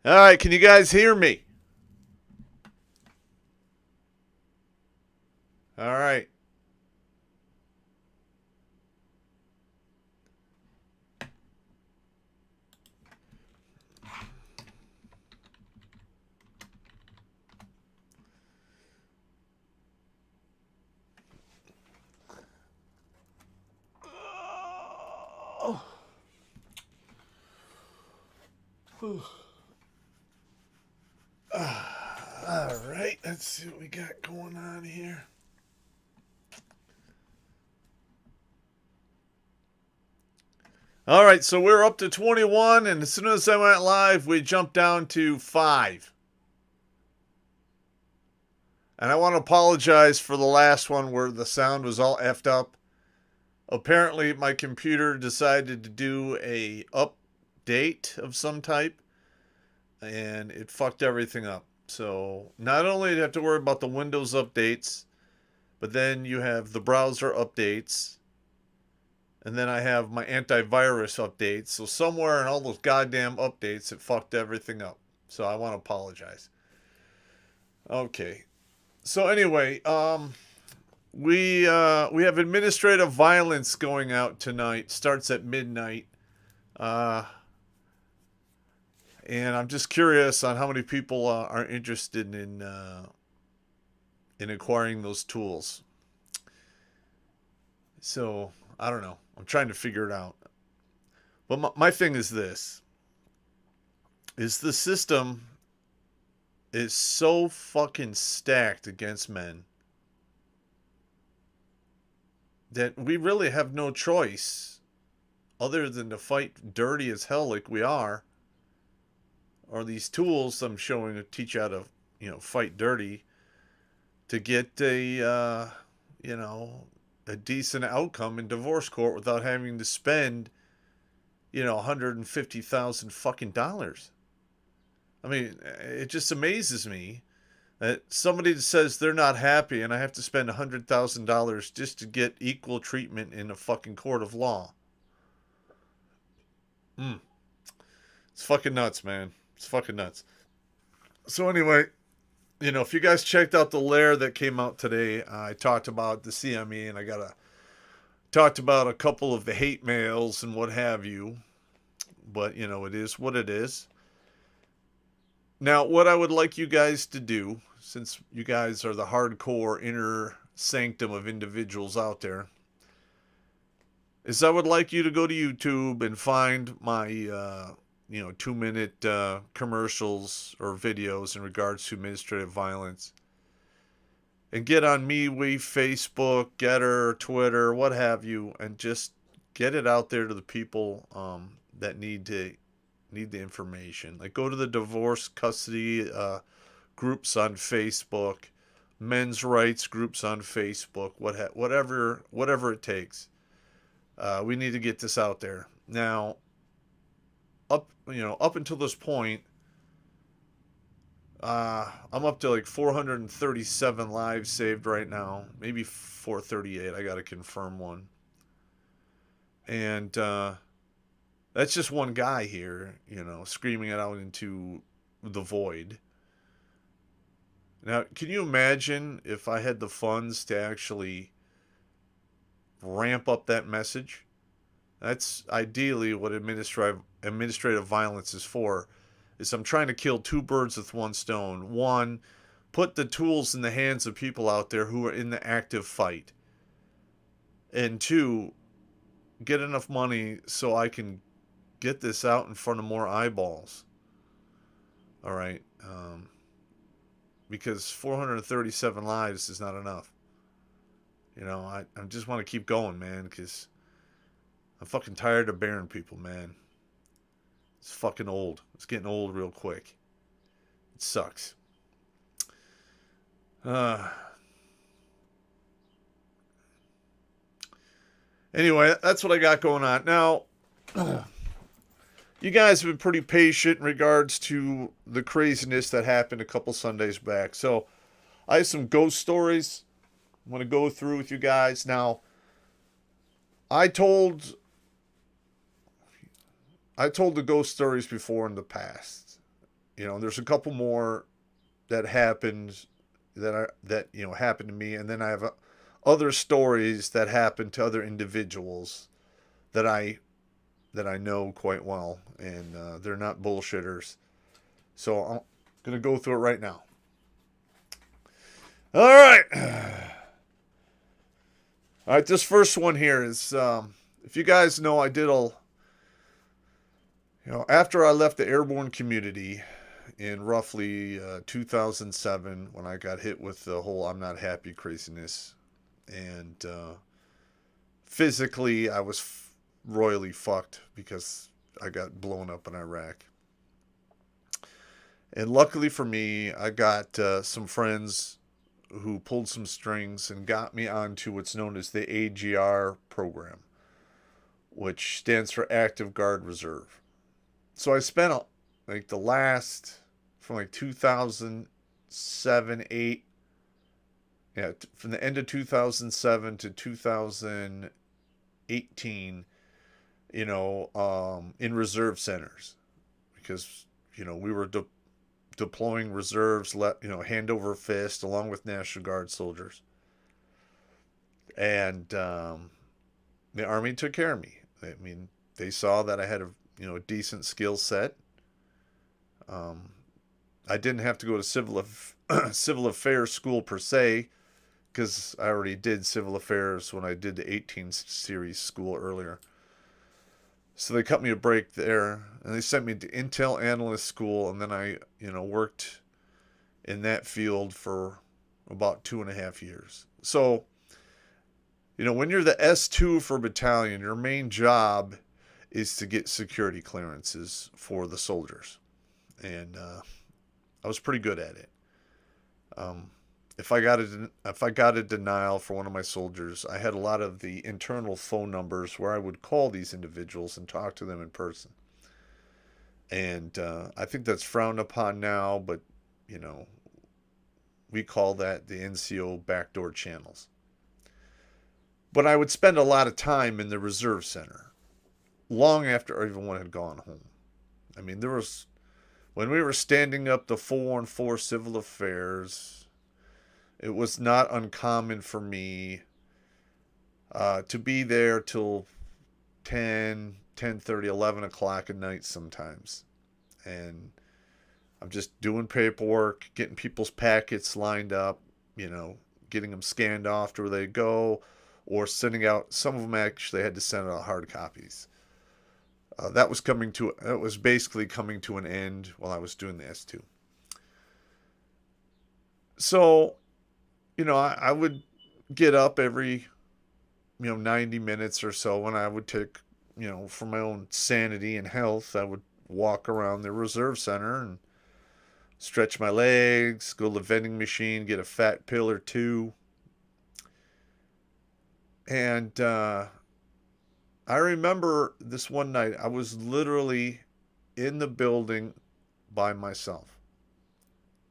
All right, can you guys hear me? All right. All right, let's see what we got going on here. All right, so we're up to 21, and as soon as I went live, we jumped down to 5. And I want to apologize for the last one where the sound was all effed up. Apparently, my computer decided to do a update of some type, and it fucked everything up. So not only do you have to worry about the Windows updates, but then you have the browser updates, and then I have my antivirus updates. So somewhere in all those goddamn updates, it fucked everything up. So I want to apologize. Okay. So anyway, we have administrative violence going out tonight. Starts at midnight. Uh, and I'm just curious on how many people are interested in acquiring those tools. So I don't know. I'm trying to figure it out. But my thing is this: is the system is so fucking stacked against men that we really have no choice other than to fight dirty as hell like we are, or these tools I'm showing to teach how to, fight dirty to get you know, a decent outcome in divorce court without having to spend, 150,000 fucking dollars. I mean, it just amazes me that somebody says they're not happy and I have to spend $100,000 just to get equal treatment in a fucking court of law. Mm. It's fucking nuts, man. It's fucking nuts. So anyway, if you guys checked out the lair that came out today, I talked about the CME and I talked about a couple of the hate mails and what have you. But it is what it is. Now, what I would like you guys to do, since you guys are the hardcore inner sanctum of individuals out there, is I would like you to go to YouTube and find my 2-minute commercials or videos in regards to administrative violence, and get on MeWe, Facebook, Getter, Twitter, what have you, and just get it out there to the people that need the information. Like, go to the divorce custody groups on Facebook, men's rights groups on Facebook, whatever it takes. We need to get this out there now. Up until this point, I'm up to like 437 lives saved right now, maybe 438. I gotta confirm one, and that's just one guy here, screaming it out into the void. Now, can you imagine if I had the funds to actually ramp up that message? That's ideally what administrative violence is for. Is I'm trying to kill two birds with one stone. One, put the tools in the hands of people out there who are in the active fight. And two, get enough money so I can get this out in front of more eyeballs. All right. Because 437 lives is not enough. I just want to keep going, man, because I'm fucking tired of burying people, man. It's fucking old. It's getting old real quick. It sucks. Anyway, that's what I got going on. Now, you guys have been pretty patient in regards to the craziness that happened a couple Sundays back. So, I have some ghost stories I want to go through with you guys. Now, I told the ghost stories before in the past. You know, there's a couple more that happened that happened to me, and then I have other stories that happened to other individuals that I know quite well, and they're not bullshitters. So I'm gonna go through it right now. All right, all right. This first one here is, if you guys know, I did after I left the airborne community in roughly 2007, when I got hit with the whole "I'm not happy" craziness, and physically I was royally fucked because I got blown up in Iraq. And luckily for me, I got some friends who pulled some strings and got me onto what's known as the AGR program, which stands for Active Guard Reserve. So I spent like the last, from like 2007, 8, yeah, from the end of 2007 to 2018, in reserve centers, because we were deploying reserves, hand over fist, along with National Guard soldiers, and the Army took care of me. I mean, they saw that I had a decent skill set. I didn't have to go to civil affairs school per se, because I already did civil affairs when I did the 18 series school earlier. So they cut me a break there, and they sent me to Intel Analyst School, and then I, worked in that field for about 2.5 years. So, when you're the S2 for battalion, your main job is to get security clearances for the soldiers, and I was pretty good at it. If I got a denial for one of my soldiers, I had a lot of the internal phone numbers where I would call these individuals and talk to them in person. And I think that's frowned upon now, but we call that the NCO backdoor channels. But I would spend a lot of time in the reserve center, long after everyone had gone home. I mean, when we were standing up the 414 civil affairs, it was not uncommon for me to be there till 10, 10:30, 11 o'clock at night sometimes. And I'm just doing paperwork, getting people's packets lined up, getting them scanned off to where they go, or sending out, some of them actually had to send out hard copies. That was basically coming to an end while I was doing the S2. So, I would get up every, 90 minutes or so, and I would take, for my own sanity and health, I would walk around the reserve center and stretch my legs, go to the vending machine, get a fat pill or two. And I remember this one night, I was literally in the building by myself.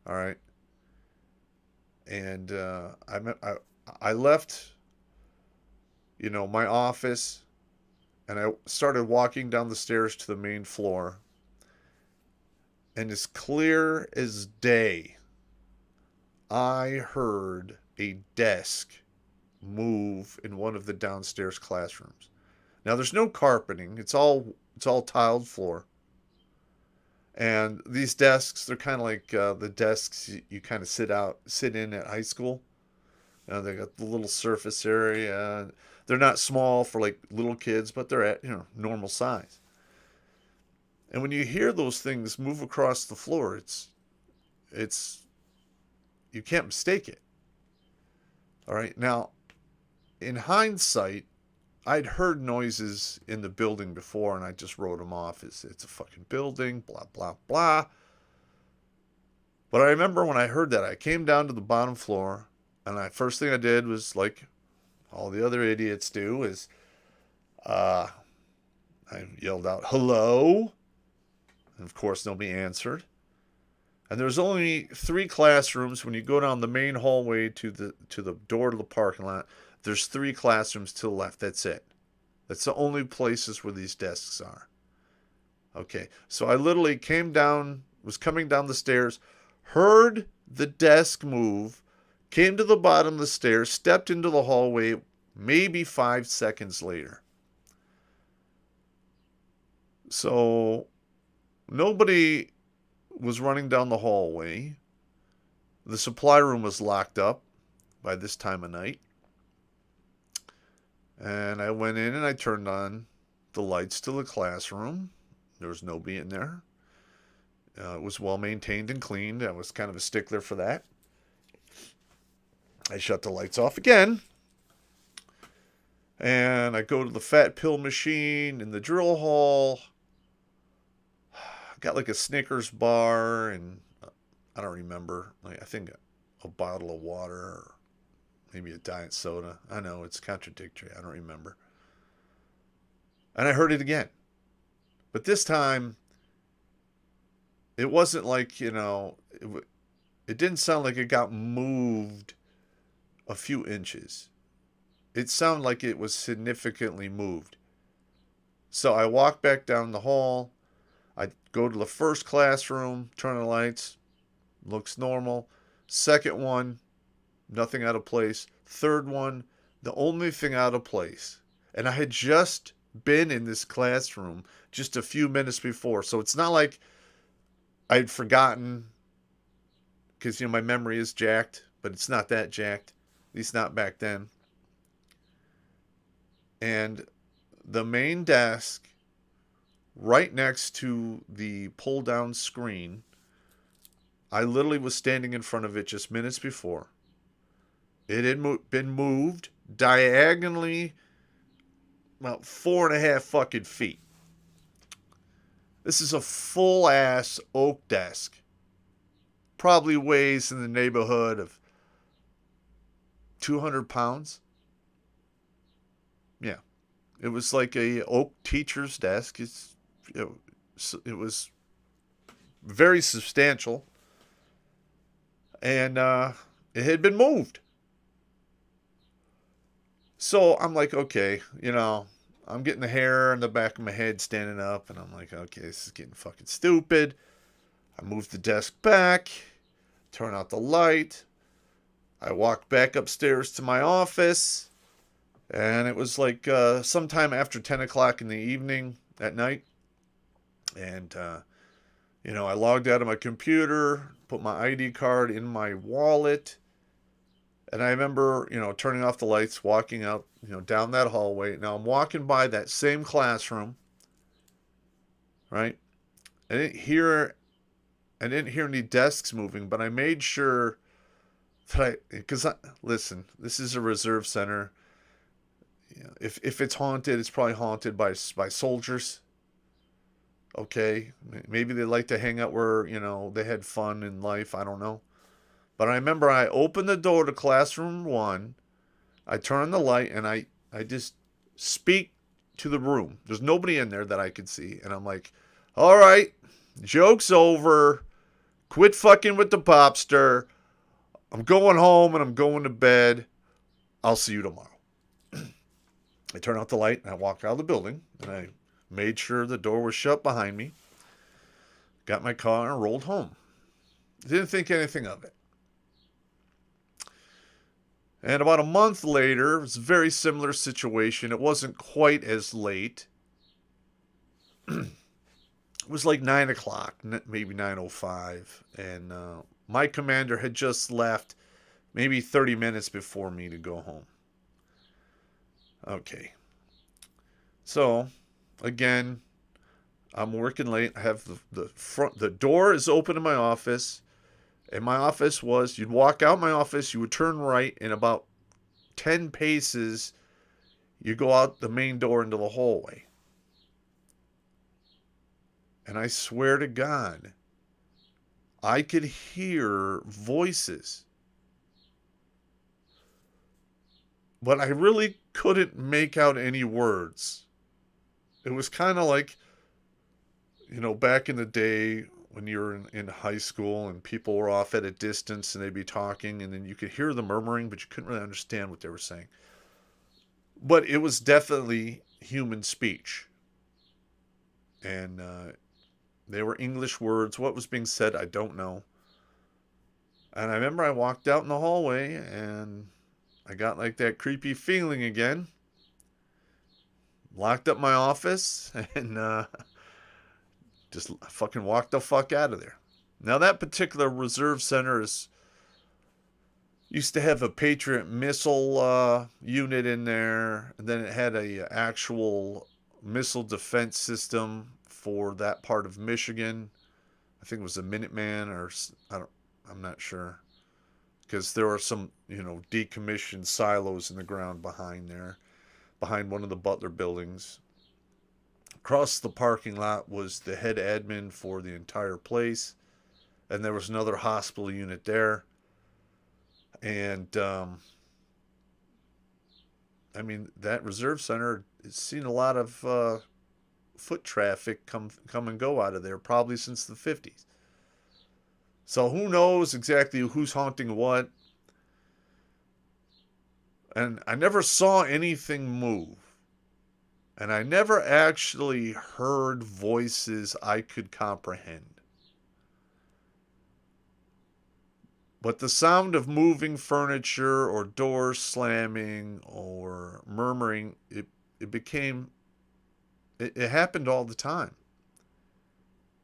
All right. And I left, my office, and I started walking down the stairs to the main floor. And as clear as day, I heard a desk move in one of the downstairs classrooms. Now there's no carpeting; it's all tiled floor. And these desks, they're kind of like the desks you kind of sit in at high school. They got the little surface area. They're not small for like little kids, but they're at normal size. And when you hear those things move across the floor, it's you can't mistake it. All right. Now, in hindsight, I'd heard noises in the building before, and I just wrote them off as it's a fucking building, blah, blah, blah. But I remember when I heard that, I came down to the bottom floor, and first thing I did was, like all the other idiots do, is I yelled out, "Hello?" And of course, nobody answered. And there's only 3 classrooms. When you go down the main hallway to the door to the parking lot, there's 3 classrooms to the left. That's it. That's the only places where these desks are. Okay, so I literally came down was coming down the stairs, heard the desk move, came to the bottom of the stairs, stepped into the hallway maybe 5 seconds later. So nobody was running down the hallway. The supply room was locked up by this time of night. And I went in and I turned on the lights to the classroom. There was nobody in there. It was well maintained and cleaned. I was kind of a stickler for that. I shut the lights off again. And I go to the fat pill machine in the drill hall. Got like a Snickers bar and I don't remember. I think a bottle of water or maybe a diet soda. I know it's contradictory. I don't remember. And I heard it again. But this time, it wasn't like, it didn't sound like it got moved a few inches. It sounded like it was significantly moved. So I walk back down the hall. I go to the first classroom, turn on the lights. Looks normal. Second one, nothing out of place. Third one, the only thing out of place. And I had just been in this classroom just a few minutes before. So it's not like I'd forgotten because, my memory is jacked, but it's not that jacked. At least not back then. And the main desk right next to the pull-down screen, I literally was standing in front of it just minutes before. It had been moved diagonally about 4.5 fucking feet. This is a full-ass oak desk. Probably weighs in the neighborhood of 200 pounds. Yeah. It was like a oak teacher's desk. It was very substantial. And it had been moved. So I'm like, okay, I'm getting the hair on the back of my head standing up. And I'm like, okay, this is getting fucking stupid. I move the desk back, turn out the light. I walk back upstairs to my office. And it was like sometime after 10 o'clock in the evening at night. And, I logged out of my computer, put my ID card in my wallet. And I remember, turning off the lights, walking out, down that hallway. Now I'm walking by that same classroom, right? I didn't hear any desks moving, but I made sure that listen, this is a reserve center. If it's haunted, it's probably haunted by soldiers. Okay, maybe they like to hang out where, they had fun in life. I don't know. But I remember I opened the door to classroom 1. I turn on the light and I just speak to the room. There's nobody in there that I could see. And I'm like, all right, joke's over. Quit fucking with the popster. I'm going home and I'm going to bed. I'll see you tomorrow. I turn out the light and I walk out of the building and I made sure the door was shut behind me. Got my car and rolled home. Didn't think anything of it. And about a month later, it was a very similar situation. It wasn't quite as late. It was like 9 o'clock, maybe 9:05. And my commander had just left maybe 30 minutes before me to go home. Okay. So, again, I'm working late. I have the door is open in my office. And my office was, you'd walk out my office, you would turn right, and about 10 paces, you go out the main door into the hallway. And I swear to God, I could hear voices. But I really couldn't make out any words. It was kind of like, back in the day when you were in high school and people were off at a distance and they'd be talking and then you could hear the murmuring, but you couldn't really understand what they were saying. But it was definitely human speech. And They were English words. What was being said, I don't know. And I remember I walked out in the hallway and I got like that creepy feeling again. Locked up my office and just fucking walked the fuck out of there. Now that particular reserve center is used to have a Patriot missile unit in there, and then it had a actual missile defense system for that part of Michigan. I think it was a Minuteman, or I'm not sure, because there are some decommissioned silos in the ground behind there, behind one of the Butler buildings. Across the parking lot was the head admin for the entire place, and there was another hospital unit there. And I mean, that reserve center has seen a lot of foot traffic come and go out of there, probably since the 50s. So who knows exactly who's haunting what. And I never saw anything move. And I never actually heard voices I could comprehend. But the sound of moving furniture or doors slamming or murmuring, it happened all the time.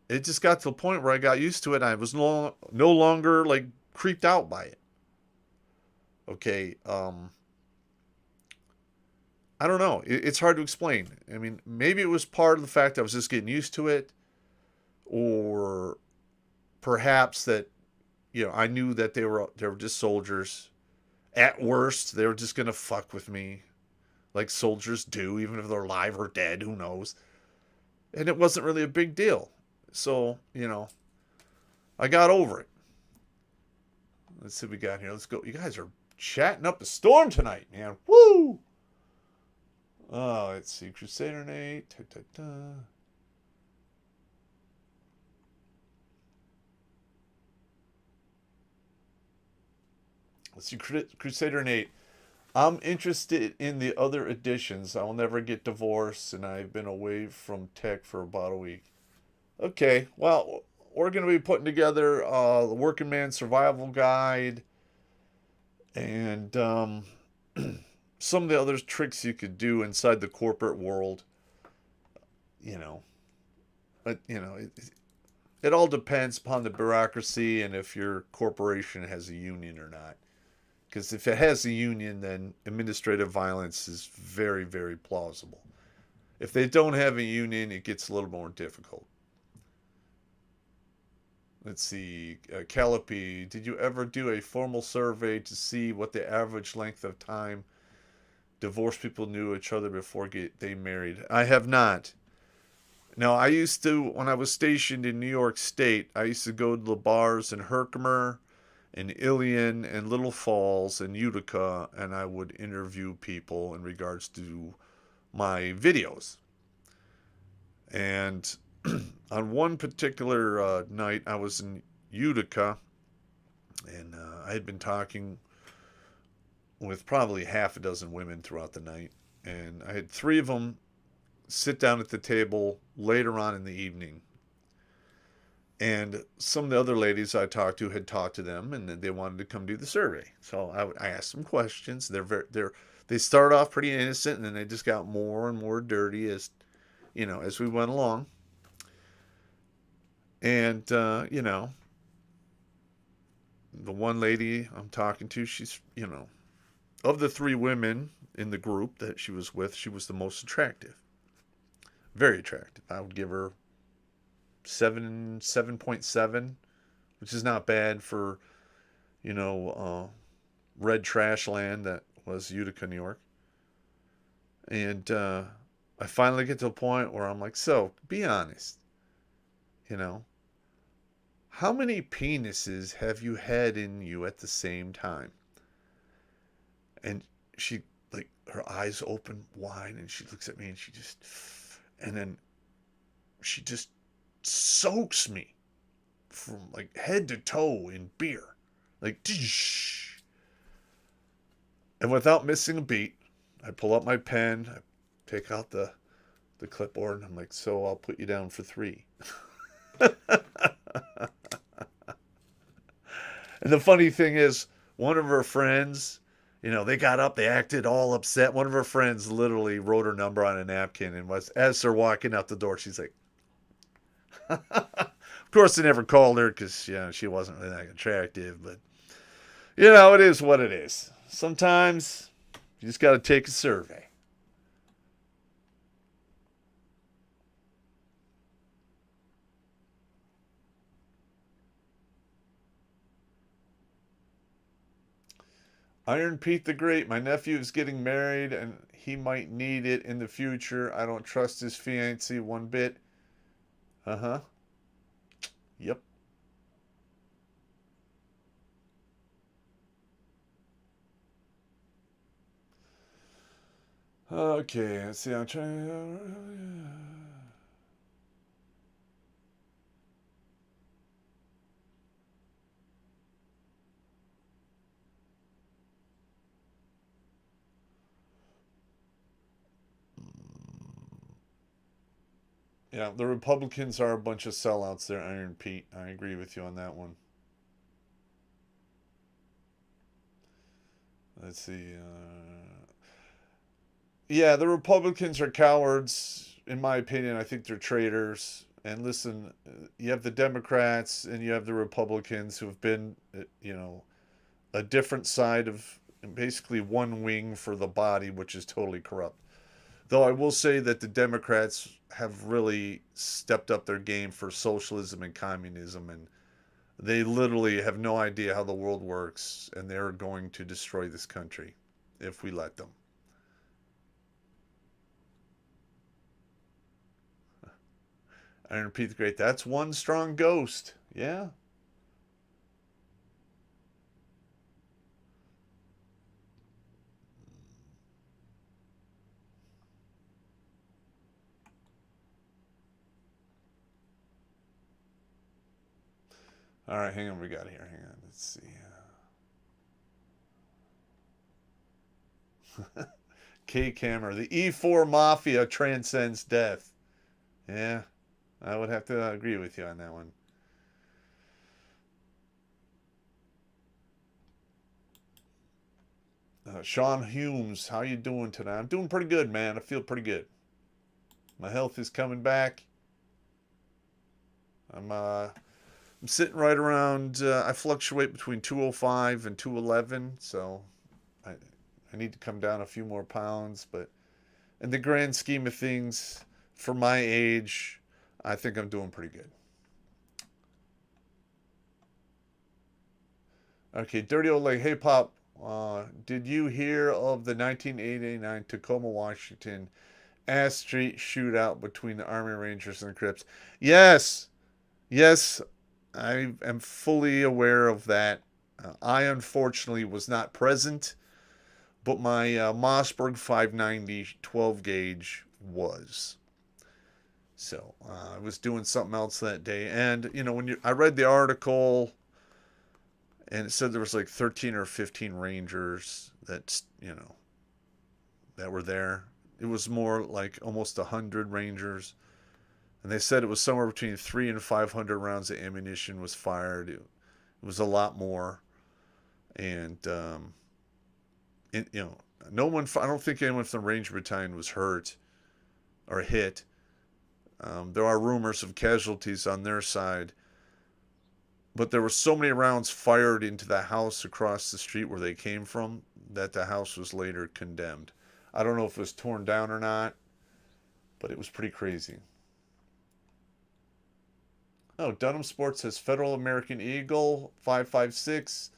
It just got to the point where I got used to it and I was no longer like creeped out by it. Okay, I don't know. It's hard to explain. I mean, maybe it was part of the fact I was just getting used to it, or perhaps that I knew that they were just soldiers. At worst, they were just gonna fuck with me, like soldiers do, even if they're alive or dead. Who knows? And it wasn't really a big deal. So I got over it. Let's see what we got here. Let's go. You guys are chatting up a storm tonight, man. Woo! Oh, let's see. Crusader Nate. Let's see. Crusader Nate. I'm interested in the other editions. I will never get divorced, and I've been away from tech for about a week. Okay, well, we're going to be putting together the Working Man Survival Guide and some of the other tricks you could do inside the corporate world. But it all depends upon the bureaucracy and if your corporation has a union or not. Because if it has a union, then administrative violence is very, very plausible. If they don't have a union, it gets a little more difficult. Let's see. Calliope, did you ever do a formal survey to see what the average length of time divorced people knew each other before they married? I have not. Now, I used to, when I was stationed in New York State, I used to go to the bars in Herkimer and Ilion and Little Falls and Utica, and I would interview people in regards to my videos. And on one particular night, I was in Utica, and I had been talking with probably half a dozen women throughout the night, and I had 3 of them sit down at the table later on in the evening. And some of the other ladies I talked to had talked to them, and they wanted to come do the survey. So I asked them questions. They started off pretty innocent, and then they just got more and more dirty as we went along. And the one lady I'm talking to, she's of the 3 women in the group that she was with, she was the most attractive. Very attractive. I would give her 7.7, which is not bad for red trash land that was Utica, New York. And I finally get to a point where I'm like, so be honest, how many penises have you had in you at the same time? And she, like, her eyes open wide, and she looks at me, and then she just soaks me from like head to toe in beer, like, and without missing a beat, I pull up my pen, I take out the clipboard, and I'm like, so I'll put you down for 3. And the funny thing is, one of her friends, they got up, they acted all upset. One of her friends literally wrote her number on a napkin and was, as they're walking out the door, she's like, of course, they never called her because, she wasn't really that attractive, but, it is what it is. Sometimes you just got to take a survey. Iron Pete the Great, my nephew is getting married and he might need it in the future. I don't trust his fiancée one bit. Uh huh. Yep. Okay, let's see. I'm trying. Yeah, the Republicans are a bunch of sellouts there, Iron Pete. I agree with you on that one. Let's see. Yeah, the Republicans are cowards, in my opinion. I think they're traitors. And listen, you have the Democrats and you have the Republicans who have been, a different side of basically one wing for the body, which is totally corrupt. Though I will say that the Democrats have really stepped up their game for socialism and communism, and they literally have no idea how the world works, and they're going to destroy this country if we let them. Iron Repeat the Great. That's one strong ghost. Yeah. All right, hang on. We got here. Hang on. Let's see. K Camera. The E4 Mafia transcends death. Yeah, I would have to agree with you on that one. Sean Humes, how you doing today? I'm doing pretty good, man. I feel pretty good. My health is coming back. I'm sitting right around. I fluctuate between 205 and 211, so I I need to come down a few more pounds. But in the grand scheme of things, for my age, I think I'm doing pretty good. Okay, Dirty Old Leg. Hey, Pop. Did you hear of the 1989 Tacoma, Washington Ass Street shootout between the Army Rangers and the Crips? Yes, yes, I am fully aware of that. I unfortunately was not present, but my Mossberg 590 12 gauge was. So I was doing something else that day, and I read the article, and it said there was like 13 or 15 Rangers that were there. It was more like almost 100 Rangers, and they said it was somewhere between 300 and 500 rounds of ammunition was fired. It was a lot more, and it, you know, no one. I don't think anyone from the Ranger Battalion was hurt or hit. There are rumors of casualties on their side, but there were so many rounds fired into the house across the street where they came from that the house was later condemned. I don't know if it was torn down or not, but it was pretty crazy. Oh, Dunham Sports says Federal American Eagle 5.56,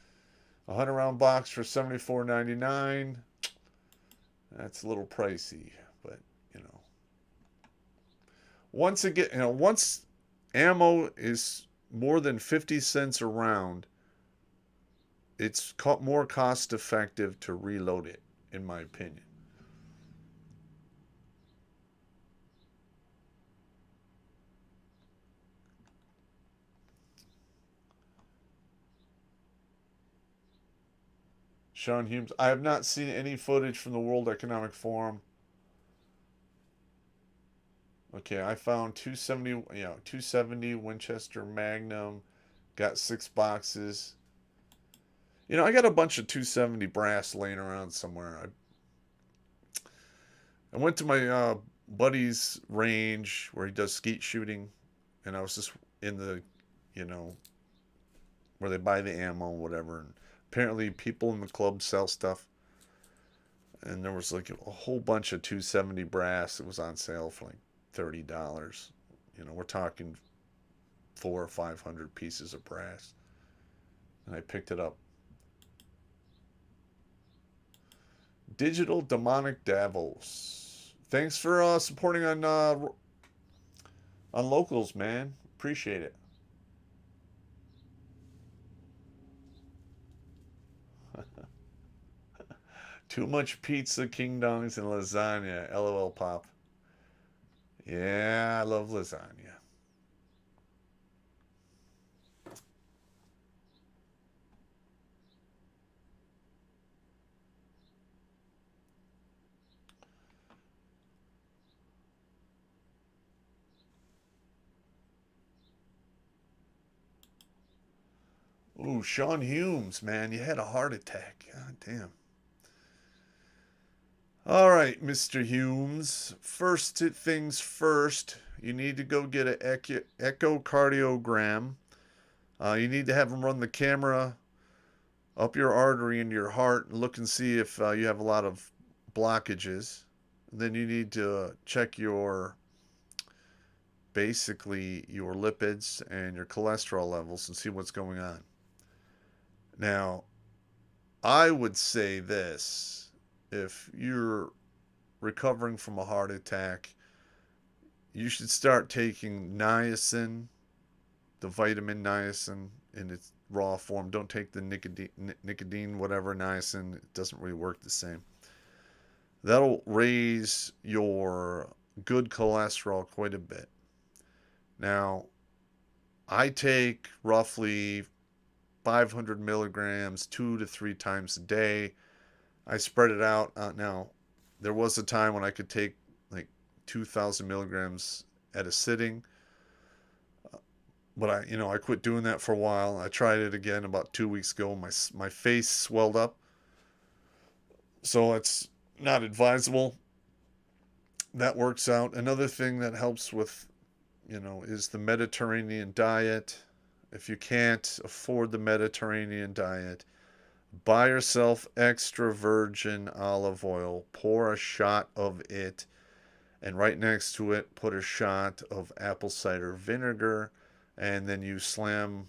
a 100 round box for $74.99. That's a little pricey, but you know, once ammo is more than 50 cents a round, it's more cost effective to reload it, in my opinion. Sean Humes, I have not seen any footage from the World Economic Forum. Okay, I found 270, 270 Winchester Magnum. Got 6 boxes. I got a bunch of 270 brass laying around somewhere. I went to my buddy's range where he does skeet shooting, and I was just in the, you know, where they buy the ammo, whatever. And apparently, people in the club sell stuff, and there was like a whole bunch of 270 brass. It was on sale for like $30. We're talking 400 or 500 pieces of brass, and I picked it up. Digital Demonic Davos. Thanks for supporting on locals, man. Appreciate it. Too much pizza, king dongs, and lasagna. LOL pop. Yeah, I love lasagna. Ooh, Sean Humes, man, you had a heart attack. God damn. All right, Mr. Humes. First things first, you need to go get an echocardiogram. You need to have them run the camera up your artery into your heart and look and see if you have a lot of blockages. And then you need to check basically your lipids and your cholesterol levels and see what's going on. Now, I would say this: if you're recovering from a heart attack, you should start taking niacin, the vitamin niacin in its raw form. Don't take the nicotine, whatever niacin. It doesn't really work the same. That'll raise your good cholesterol quite a bit. Now, I take roughly 500 milligrams 2 to 3 times a day. I spread it out. Now, there was a time when I could take like 2,000 milligrams at a sitting, but I quit doing that for a while. I tried it again about 2 weeks ago. My face swelled up, so it's not advisable. That works out. Another thing that helps with, is the Mediterranean diet. If you can't afford the Mediterranean diet, buy yourself extra virgin olive oil, pour a shot of it, and right next to it, put a shot of apple cider vinegar, and then you slam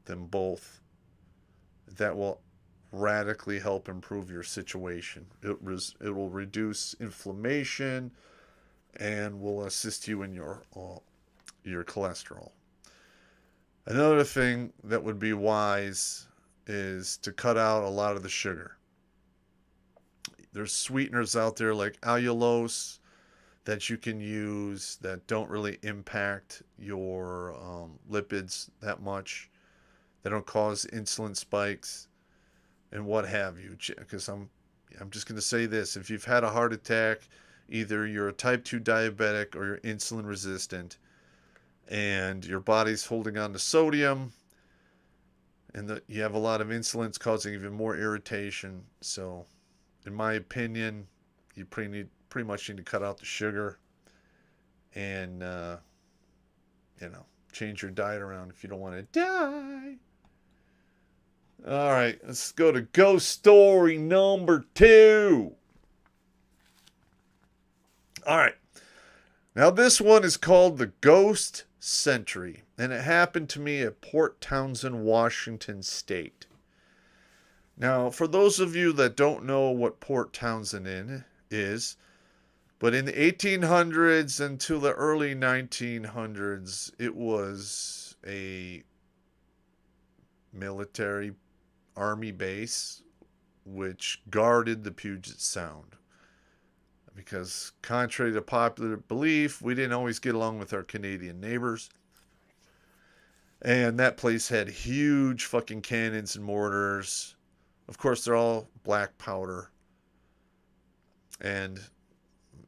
them both. That will radically help improve your situation. It will reduce inflammation and will assist you in your cholesterol. Another thing that would be wise is to cut out a lot of the sugar. There's sweeteners out there like allulose that you can use that don't really impact your lipids that much. They don't cause insulin spikes and what have you. Because I'm just going to say this: if you've had a heart attack, either you're a type 2 diabetic or you're insulin resistant, and your body's holding on to sodium, and you have a lot of insulin, it's causing even more irritation. So, in my opinion, you pretty much need to cut out the sugar and change your diet around if you don't want to die. All right, let's go to ghost story number 2. All right, now this one is called the Ghost Sentry, and it happened to me at Port Townsend, Washington State. Now, for those of you that don't know what Port Townsend is, but in the 1800s until the early 1900s, it was a military army base which guarded the Puget Sound. Because contrary to popular belief, we didn't always get along with our Canadian neighbors. And that place had huge fucking cannons and mortars. Of course, they're all black powder. And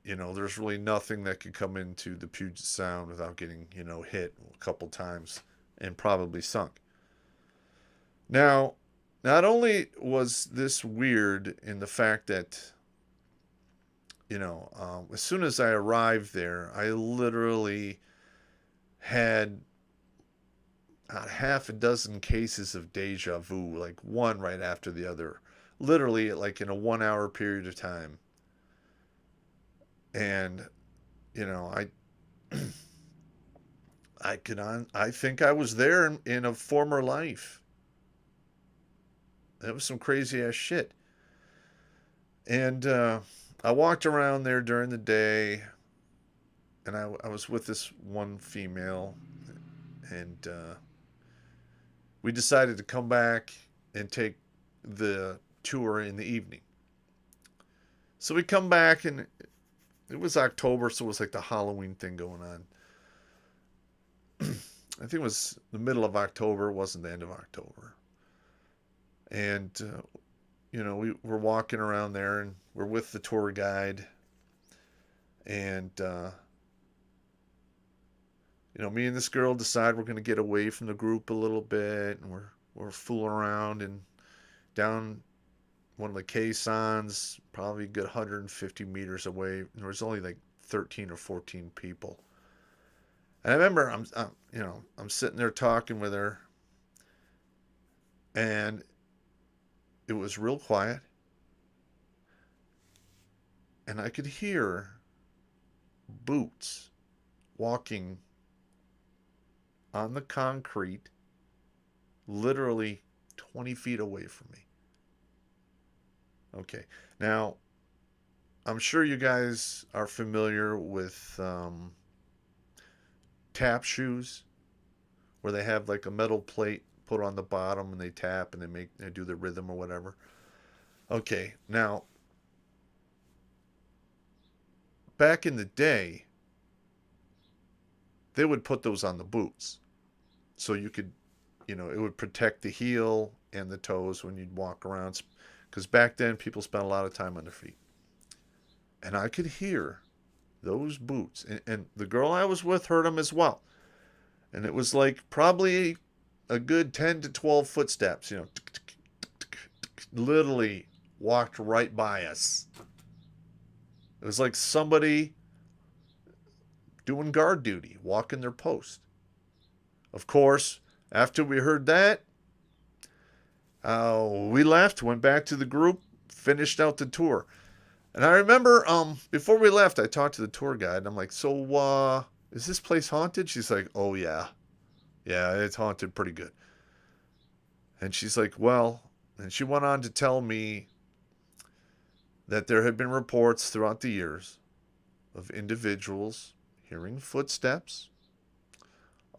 there's really nothing that could come into the Puget Sound without getting, hit a couple times and probably sunk. Now, not only was this weird in the fact that, as soon as I arrived there, I literally had half a dozen cases of deja vu, like one right after the other, literally like in a 1 hour period of time. And, I I think I was there in a former life. That was some crazy ass shit. And I walked around there during the day, and I was with this one female, and we decided to come back and take the tour in the evening. So we come back, and it was October, so it was like the Halloween thing going on. I think it was the middle of October, it wasn't the end of October. And, we were walking around there, and we're with the tour guide. And, me and this girl decide we're going to get away from the group a little bit, and we're fooling around and down one of the caissons, probably a good 150 meters away. And there was only like 13 or 14 people. And I remember I'm sitting there talking with her, and it was real quiet, and I could hear boots walking on the concrete literally 20 feet away from me. Okay. Now, I'm sure you guys are familiar with tap shoes, where they have like a metal plate put on the bottom and they tap and they do the rhythm or whatever. Okay. Now, back in the day, they would put those on the boots. So you could, it would protect the heel and the toes when you'd walk around. Because back then, people spent a lot of time on their feet. And I could hear those boots. And the girl I was with heard them as well. And it was like probably a good 10 to 12 footsteps, literally walked right by us. It was like somebody doing guard duty, walking their post. Of course, after we heard that, we left, went back to the group, finished out the tour. And I remember before we left, I talked to the tour guide, and I'm like, so is this place haunted? She's like, oh, yeah. Yeah, it's haunted pretty good. And she's like, well, and she went on to tell me that there had been reports throughout the years of individuals hearing footsteps,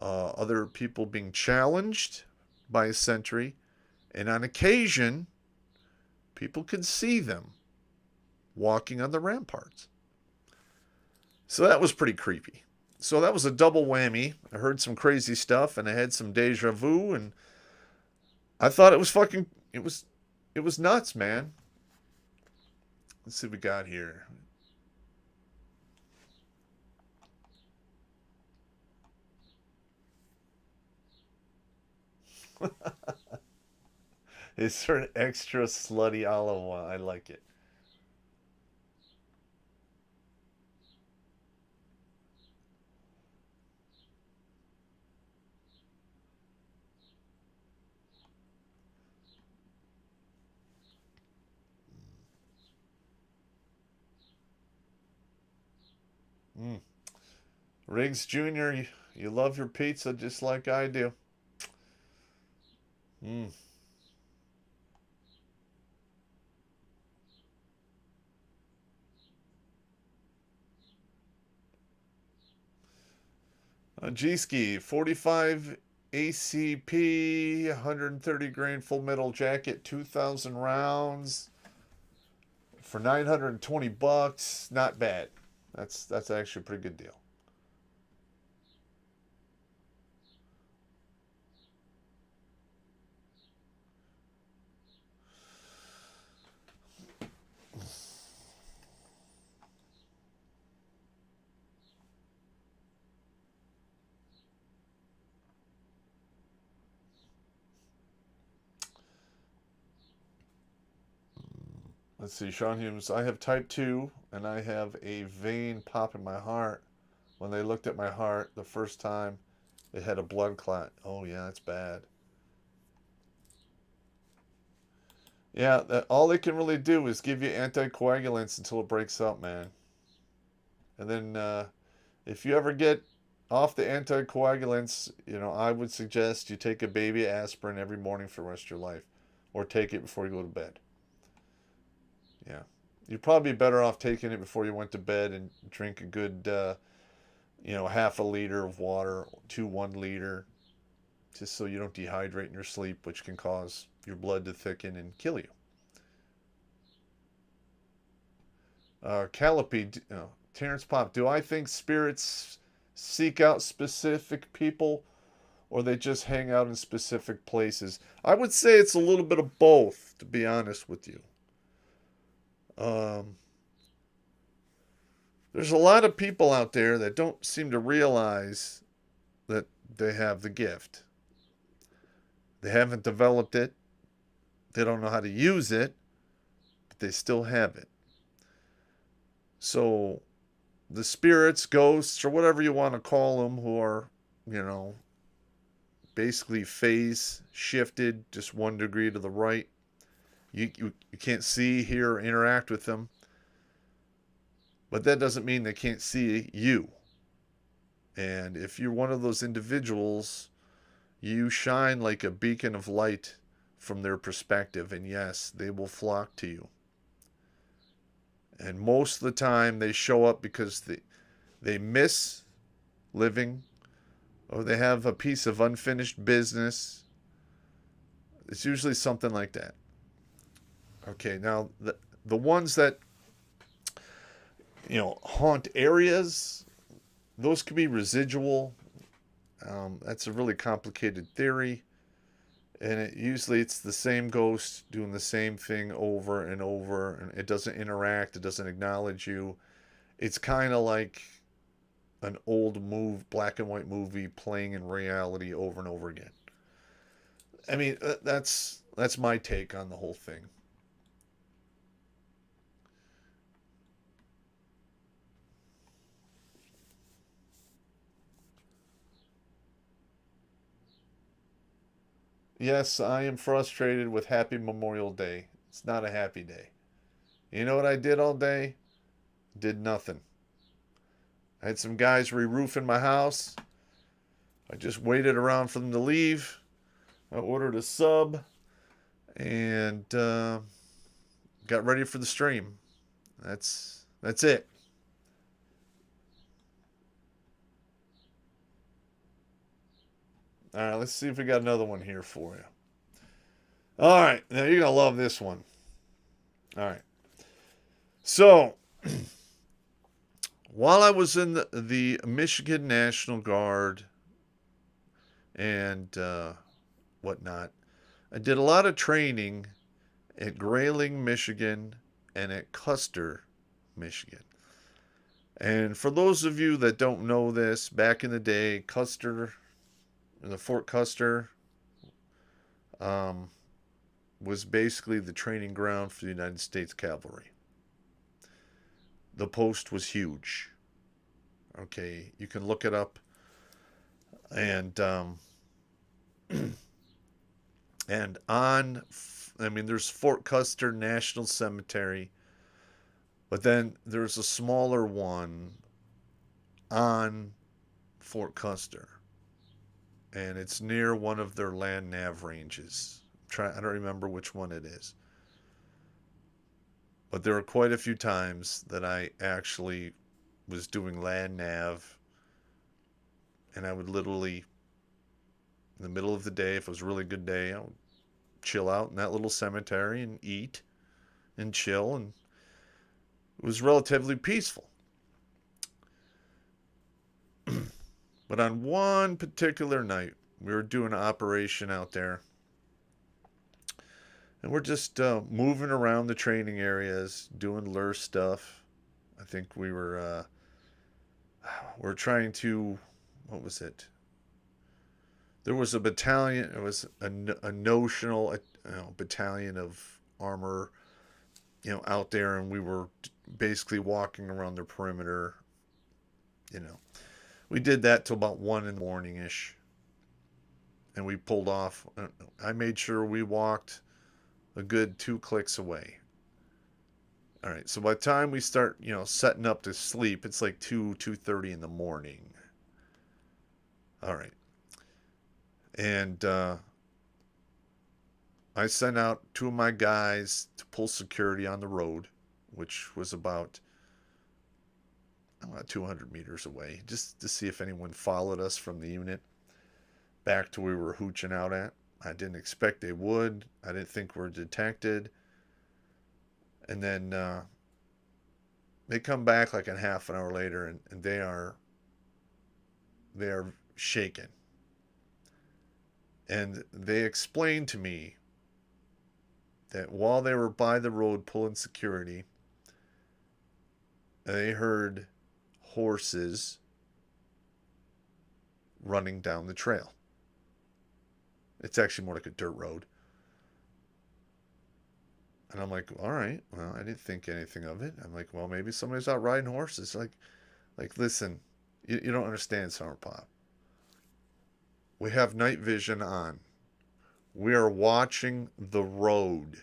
other people being challenged by a sentry, and on occasion, people could see them walking on the ramparts. So that was pretty creepy. So that was a double whammy. I heard some crazy stuff, and I had some deja vu, and I thought it was it was nuts, man. Let's see what we got here. It's sort of extra slutty olive oil. I like it. Mm. Riggs Jr., you love your pizza just like I do. Mm. G-Ski, 45 ACP, 130 grain full metal jacket, 2,000 rounds for 920 bucks. Not bad. That's actually a pretty good deal. Let's see, Sean Humes. I have type 2, and I have a vein pop in my heart. When they looked at my heart the first time, it had a blood clot. Oh, yeah, that's bad. Yeah, all they can really do is give you anticoagulants until it breaks up, man. And then if you ever get off the anticoagulants, I would suggest you take a baby aspirin every morning for the rest of your life, or take it before you go to bed. Yeah, you'd probably be better off taking it before you went to bed and drink a good, half a liter of water to 1 liter, just so you don't dehydrate in your sleep, which can cause your blood to thicken and kill you. Callipy, Terrence Pop, do I think spirits seek out specific people, or they just hang out in specific places? I would say it's a little bit of both, to be honest with you. There's a lot of people out there that don't seem to realize that they have the gift. They haven't developed it. They don't know how to use it, but they still have it. So the spirits, ghosts, or whatever you want to call them, who are, basically phase shifted just 1 degree to the right. You can't see, hear, or interact with them. But that doesn't mean they can't see you. And if you're one of those individuals, you shine like a beacon of light from their perspective. And yes, they will flock to you. And most of the time they show up because they miss living, or they have a piece of unfinished business. It's usually something like that. Okay, now the ones that haunt areas, those could be residual. That's a really complicated theory, and it's the same ghost doing the same thing over and over, and it doesn't interact, it doesn't acknowledge you. It's kind of like an old black and white movie playing in reality over and over again. I mean, that's my take on the whole thing. Yes, I am frustrated with Happy Memorial Day. It's not a happy day. You know what I did all day? Did nothing. I had some guys re-roofing my house. I just waited around for them to leave. I ordered a sub and got ready for the stream. That's it. All right, let's see if we got another one here for you. All right, now you're gonna love this one. All right. So, while I was in the Michigan National Guard and whatnot, I did a lot of training at Grayling, Michigan, and at Custer, Michigan. And for those of you that don't know this, back in the day, the Fort Custer, was basically the training ground for the United States Cavalry. The post was huge. Okay, you can look it up. And there's Fort Custer National Cemetery, but then there's a smaller one on Fort Custer, and it's near one of their land nav ranges. I don't remember which one it is. But there were quite a few times that I actually was doing land nav, and I would literally, in the middle of the day, if it was a really good day, I would chill out in that little cemetery and eat and chill, and it was relatively peaceful. But on one particular night, we were doing an operation out there, and we're just moving around the training areas, doing lure stuff. I think we're trying to, what was it? There was a battalion. It was a notional battalion of armor, out there, and we were basically walking around the perimeter. We did that till about 1 in the morning ish, and we pulled off. I made sure we walked a good 2 clicks away. All right, so by the time we start, setting up to sleep, it's like 2:30 in the morning. All right, and I sent out 2 of my guys to pull security on the road, which was about 200 meters away, just to see if anyone followed us from the unit back to where we were hooching out at. I didn't expect they would. I didn't think we were detected. And then they come back like a half an hour later, and they are shaken. And they explained to me that while they were by the road pulling security, they heard horses running down the trail. It's actually more like a dirt road. And I'm like, all right, well, I didn't think anything of it. I'm like, well, maybe somebody's out riding horses. Like, listen, you don't understand, Summer Pop. We have night vision on. We are watching the road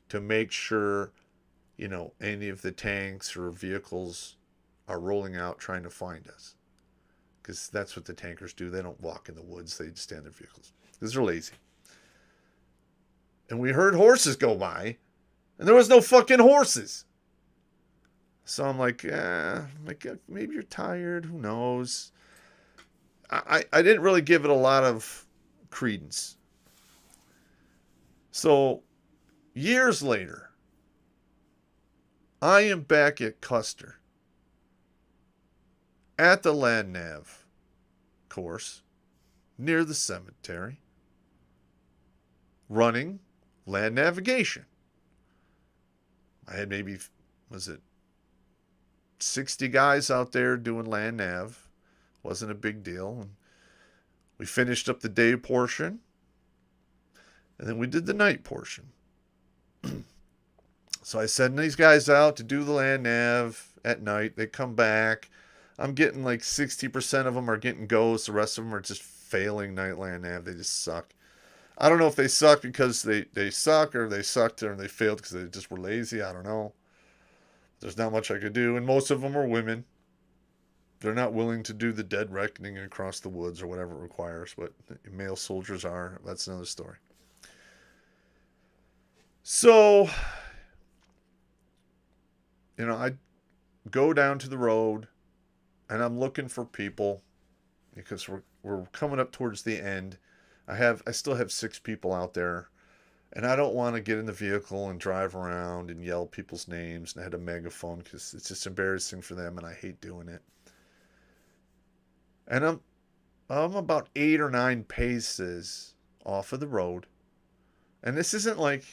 to make sure, any of the tanks or vehicles are rolling out trying to find us. Because that's what the tankers do. They don't walk in the woods. They just stand in their vehicles. Because they're lazy. And we heard horses go by. And there was no fucking horses. So I'm like, maybe you're tired. Who knows? I didn't really give it a lot of credence. So years later, I am back at Custer at the land nav course near the cemetery running land navigation. I had maybe, 60 guys out there doing land nav. Wasn't a big deal. And we finished up the day portion, and then we did the night portion. So I send these guys out to do the land nav at night. They come back. I'm getting like 60% of them are getting goes. The rest of them are just failing night land nav. They just suck. I don't know if they suck because they suck, or they sucked or they failed because they just were lazy. I don't know. There's not much I could do. And most of them are women. They're not willing to do the dead reckoning across the woods or whatever it requires. But male soldiers are. That's another story. So, I go down to the road and I'm looking for people because we're coming up towards the end. I still have 6 people out there, and I don't want to get in the vehicle and drive around and yell people's names and I had a megaphone because it's just embarrassing for them and I hate doing it. And I'm about 8 or 9 paces off of the road, and this is like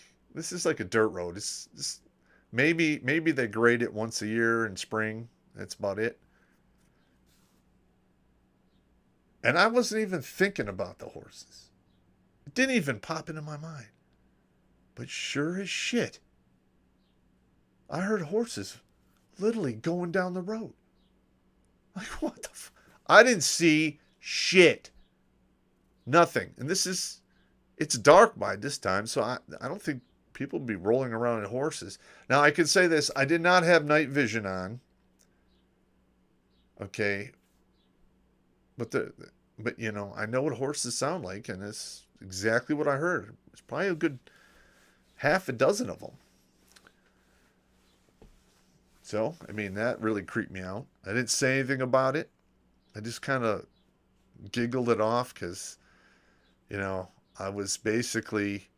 a dirt road. It's maybe they grade it once a year in spring. That's about it. And I wasn't even thinking about the horses. It didn't even pop into my mind. But sure as shit, I heard horses literally going down the road. Like, what the I didn't see shit. Nothing. And it's dark by this time, so I don't think people would be rolling around in horses. Now, I could say this. I did not have night vision on. Okay. But I know what horses sound like, and it's exactly what I heard. It's probably a good half a dozen of them. So, that really creeped me out. I didn't say anything about it. I just kind of giggled it off because, I was basically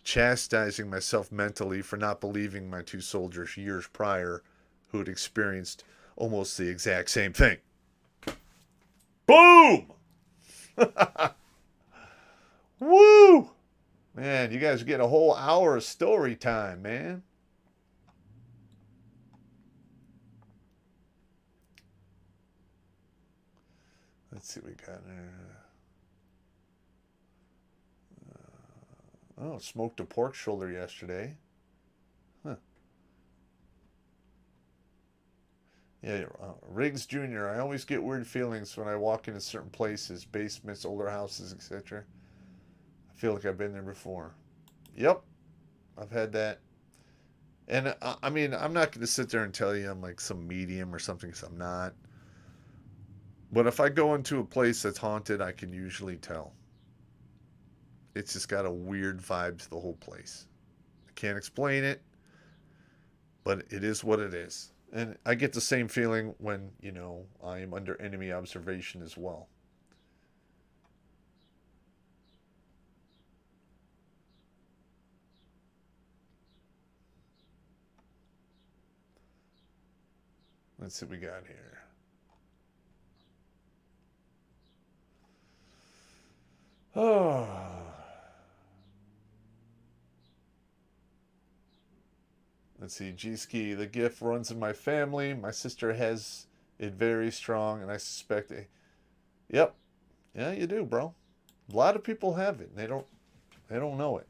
chastising myself mentally for not believing my 2 soldiers years prior who had experienced almost the exact same thing. Boom! Woo! Man, you guys get a whole hour of story time, man. Let's see what we got there. Smoked a pork shoulder yesterday. Huh. Yeah, Riggs Jr. I always get weird feelings when I walk into certain places, basements, older houses, etc. I feel like I've been there before. Yep, I've had that. And I mean, I'm not going to sit there and tell you I'm like some medium or something, because I'm not. But if I go into a place that's haunted, I can usually tell. It's just got a weird vibe to the whole place. I can't explain it, but it is what it is. And I get the same feeling when, I am under enemy observation as well. Let's see what we got here. Oh. Let's see. G-Ski, the gift runs in my family. My sister has it very strong, and I suspect it. Yep. Yeah, you do, bro. A lot of people have it, and they don't know it.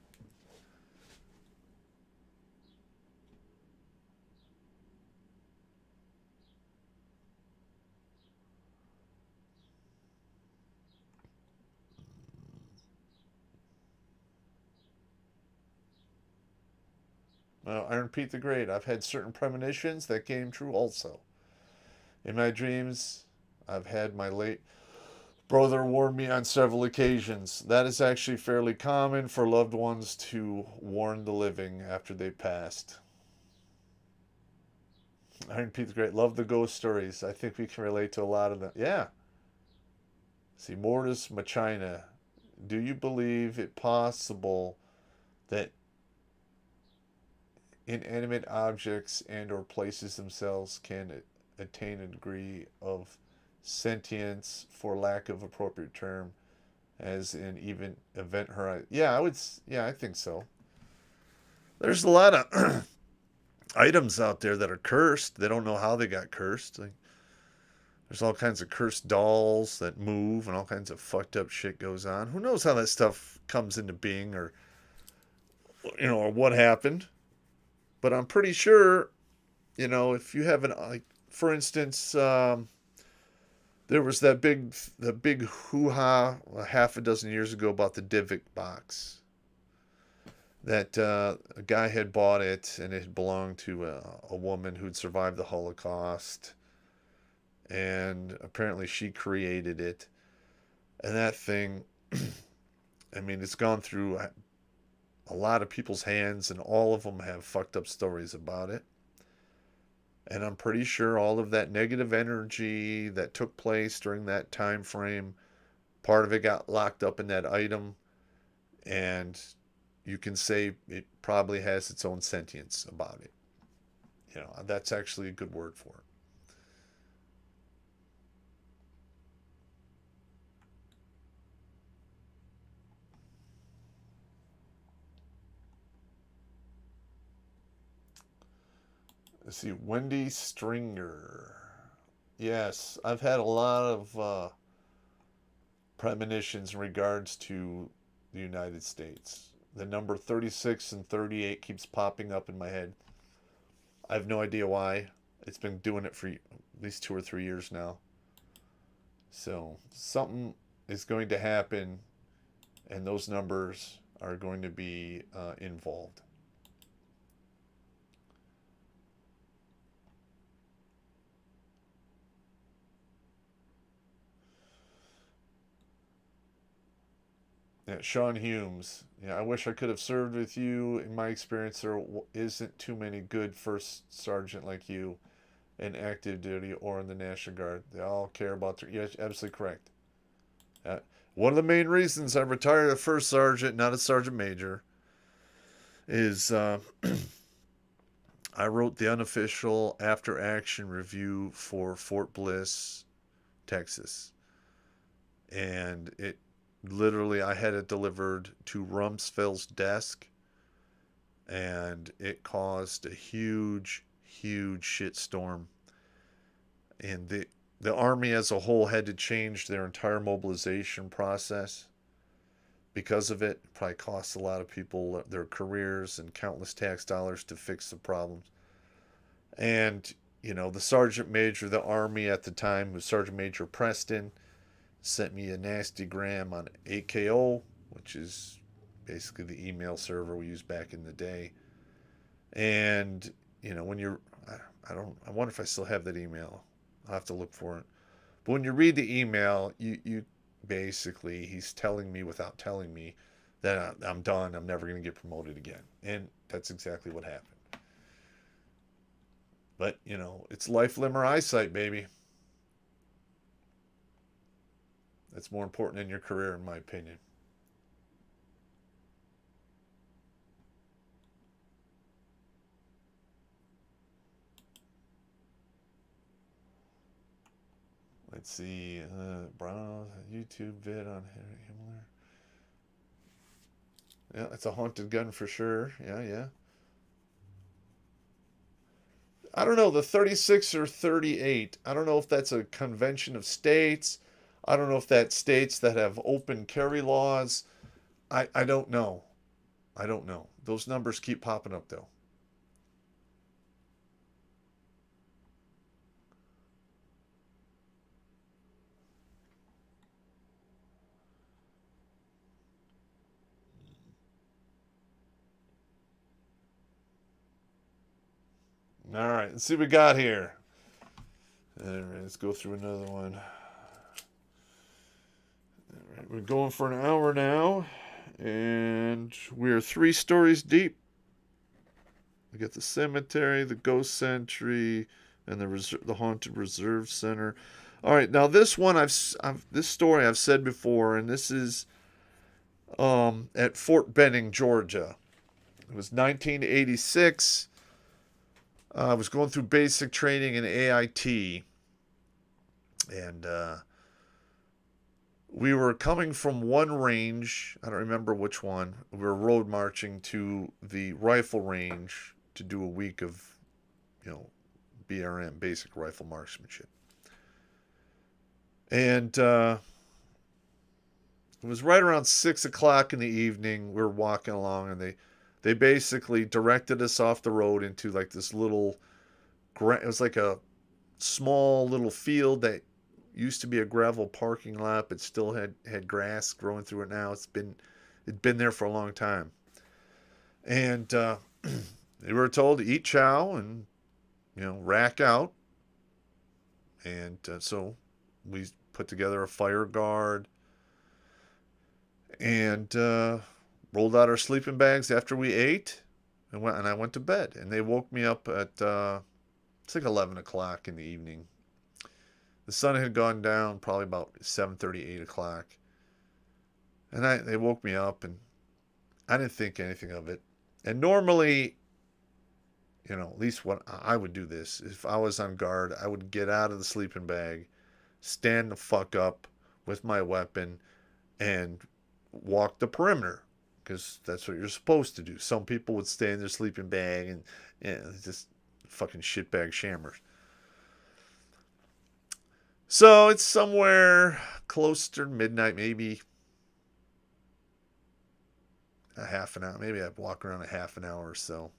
Iron Pete the Great. I've had certain premonitions that came true also. In my dreams, I've had my late brother warn me on several occasions. That is actually fairly common for loved ones to warn the living after they passed. Iron Pete the Great. Love the ghost stories. I think we can relate to a lot of them. Yeah. See, Mortis Machina. Do you believe it possible that inanimate objects and or places themselves can attain a degree of sentience, for lack of appropriate term, as in even event horizon? Yeah, I think so. There's a lot of items out there that are cursed. They don't know how they got cursed. Like, there's all kinds of cursed dolls that move, and all kinds of fucked up shit goes on. Who knows how that stuff comes into being, or or what happened? But I'm pretty sure, if you have like, for instance, there was the big hoo-ha a half a dozen years ago about the Divik box. That a guy had bought it, and it had belonged to a woman who'd survived the Holocaust, and apparently she created it. And that thing, I mean, it's gone through a lot of people's hands, and all of them have fucked up stories about it. And I'm pretty sure all of that negative energy that took place during that time frame, part of it got locked up in that item, and you can say it probably has its own sentience about it. That's actually a good word for it. Let's see, Wendy Stringer. Yes, I've had a lot of premonitions in regards to the United States. The number 36 and 38 keeps popping up in my head. I have no idea why. It's been doing it for at least 2 or 3 years now. So something is going to happen, and those numbers are going to be involved. Yeah, Sean Humes. Yeah, I wish I could have served with you. In my experience, there isn't too many good first sergeant like you in active duty or in the National Guard. They all care about their. Yeah, absolutely correct. Uh, One of the main reasons I retired a first sergeant, not a sergeant major, is I wrote the unofficial after action review for Fort Bliss, Texas. And it literally, I had it delivered to Rumsfeld's desk, and it caused a huge, huge shitstorm. And the Army as a whole had to change their entire mobilization process because of it. It probably cost a lot of people their careers and countless tax dollars to fix the problems. And you know, the sergeant major of the army at the time was Sergeant Major Preston, sent me a nasty gram on AKO, which is basically the email server we used back in the day. And, you know, when you're, I wonder if I still have that email. I'll have to look for it. But when you read the email, you basically, he's telling me without telling me that I'm done. I'm never going to get promoted again. And that's exactly what happened. But, you know, it's life, limb, or eyesight, baby. That's more important in your career, in my opinion. Let's see. Brown YouTube vid on Henry Himmler. Yeah, it's a haunted gun for sure. Yeah, yeah. I don't know, the 36 or 38. I don't know if that's a convention of states. I don't know if that's states that have open carry laws. I don't know. I don't know. Those numbers keep popping up though. All right, let's see what we got here. All right, let's go through another one. All right, we're going for an hour now, and we're 3 stories deep. We got the cemetery, the ghost sentry, and the haunted reserve center. All right, now this one this story I've said before, and this is at Fort Benning, Georgia. It was 1986. I was going through basic training in AIT, and we were coming from one range. I don't remember which one. We were road marching to the rifle range to do a week of, you know, BRM, basic rifle marksmanship. And it was right around 6 o'clock in the evening. We were walking along, and they basically directed us off the road into like this little, it was like a small little field that used to be a gravel parking lot, but still had grass growing through it now. It'd been there for a long time. And they were told to eat chow and, you know, rack out. And so we put together a fire guard and rolled out our sleeping bags after we ate and I went to bed. And they woke me up at it's like 11 o'clock in the evening. The sun had gone down probably about 7:30, 8 o'clock. And they woke me up, and I didn't think anything of it. And normally, you know, at least what I would do this, if I was on guard, I would get out of the sleeping bag, stand the fuck up with my weapon, and walk the perimeter, because that's what you're supposed to do. Some people would stay in their sleeping bag and just fucking shitbag shammers. So it's somewhere close to midnight, maybe a half an hour. Maybe I'd walk around a half an hour or so.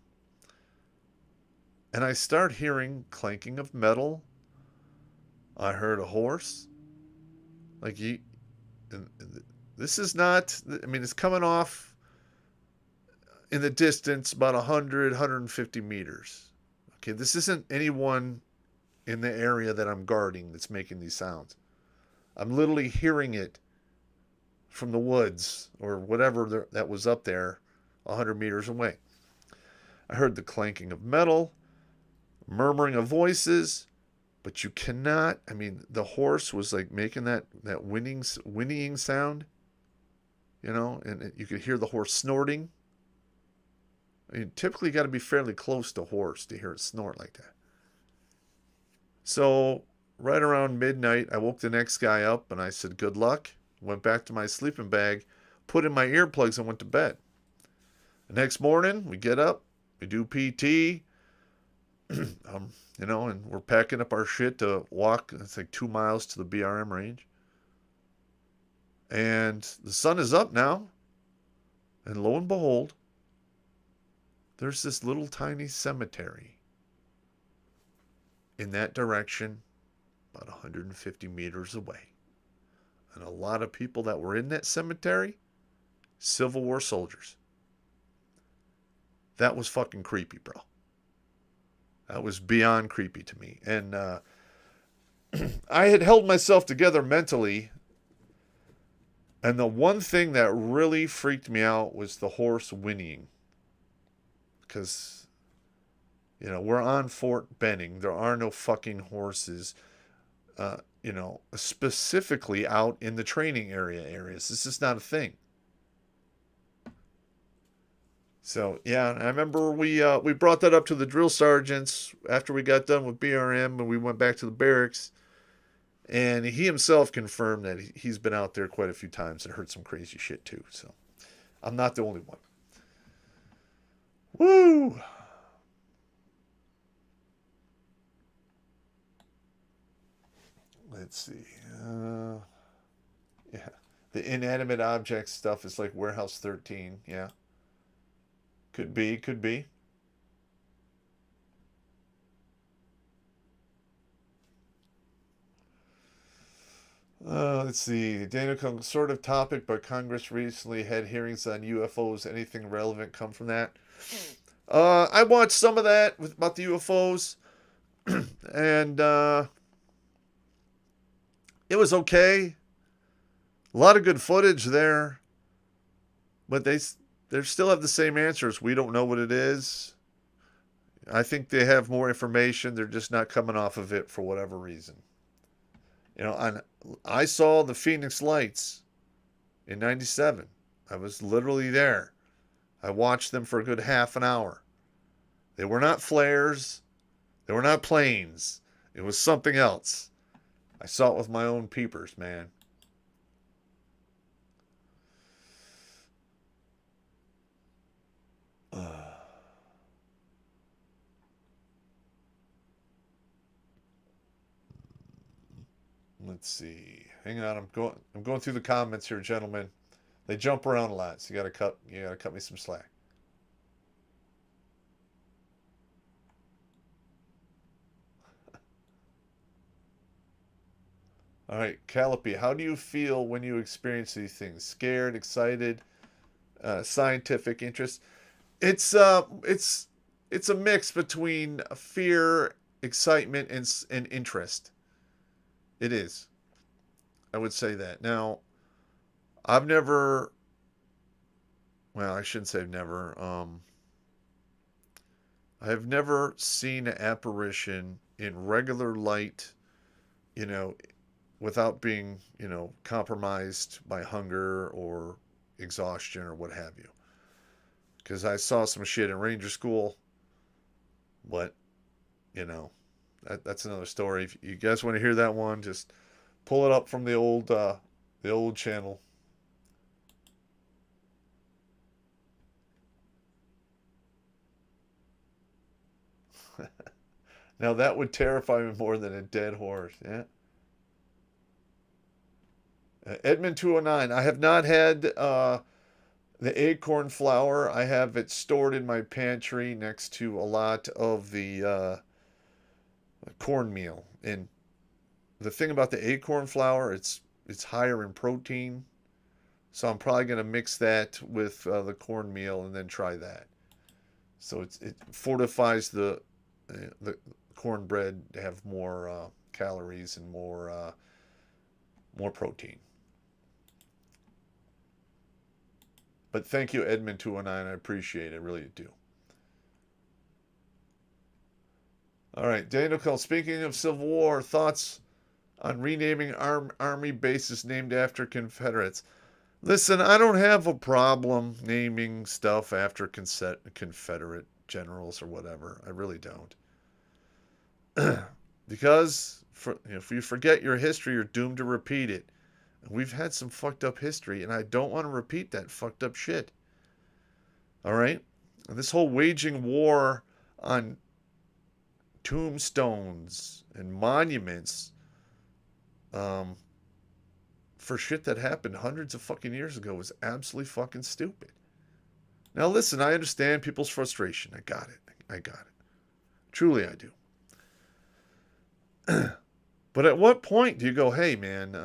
And I start hearing clanking of metal. I heard a horse. Like this is not, I mean, it's coming off in the distance about 100, 150 meters. Okay, this isn't anyone in the area that I'm guarding that's making these sounds. I'm literally hearing it from the woods or whatever that was up there 100 meters away. I heard the clanking of metal, murmuring of voices, but you cannot, I mean, the horse was like making that whinnying sound, you know, and you could hear the horse snorting. I mean, typically you got to be fairly close to a horse to hear it snort like that. So right around midnight, I woke the next guy up and I said, good luck. Went back to my sleeping bag, put in my earplugs, and went to bed. The next morning, we get up, we do PT, you know, and we're packing up our shit to walk. It's like 2 miles to the BRM range. And the sun is up now. And lo and behold, there's this little tiny cemetery in that direction, about 150 meters away. And a lot of people that were in that cemetery, Civil War soldiers. That was fucking creepy, bro. That was beyond creepy to me. And I had held myself together mentally. And the one thing that really freaked me out was the horse whinnying. Because, we're on Fort Benning. There are no fucking horses, specifically out in the training areas. This is not a thing. So, yeah, I remember we brought that up to the drill sergeants after we got done with BRM and we went back to the barracks. And he himself confirmed that he's been out there quite a few times and heard some crazy shit too. So, I'm not the only one. Woo! Let's see. Yeah. The inanimate object stuff is like Warehouse 13. Yeah. Could be, could be. Let's see. Daniel, sort of topic, but Congress recently had hearings on UFOs. Anything relevant come from that? I watched some of that about the UFOs, and it was okay. A lot of good footage there, but they still have the same answers. We don't know what it is. I think they have more information. They're just not coming off of it for whatever reason. I saw the Phoenix Lights in 97. I was literally there. I watched them for a good half an hour. They were not flares. They were not planes. It was something else. I saw it with my own peepers, man. Let's see. Hang on, I'm going through the comments here, gentlemen. They jump around a lot, so you gotta cut me some slack. All right, Callipy, how do you feel when you experience these things? Scared, excited, scientific interest? It's a mix between fear, excitement, and interest. It is. I would say that. Now, I've never. Well, I shouldn't say I've never. I have never seen an apparition in regular light, you know, without being, compromised by hunger or exhaustion or what have you. Because I saw some shit in Ranger School, but, that's another story. If you guys want to hear that one, just pull it up from the old channel. Now that would terrify me more than a dead horse. Yeah. Edmund 209. I have not had the acorn flour. I have it stored in my pantry next to a lot of the cornmeal. And the thing about the acorn flour, it's higher in protein. So I'm probably going to mix that with the cornmeal and then try that. So it fortifies the cornbread to have more calories and more protein. But thank you, Edmund 209. I appreciate it. I really do. All right, Daniel Cole. Speaking of Civil War, thoughts on renaming army bases named after Confederates? Listen, I don't have a problem naming stuff after Confederate generals or whatever. I really don't. Because if you forget your history, you're doomed to repeat it. And we've had some fucked up history, and I don't want to repeat that fucked up shit. All right? And this whole waging war on tombstones and monuments for shit that happened hundreds of fucking years ago was absolutely fucking stupid. Now listen, I understand people's frustration. I got it. Truly I do. But at what point do you go, hey man,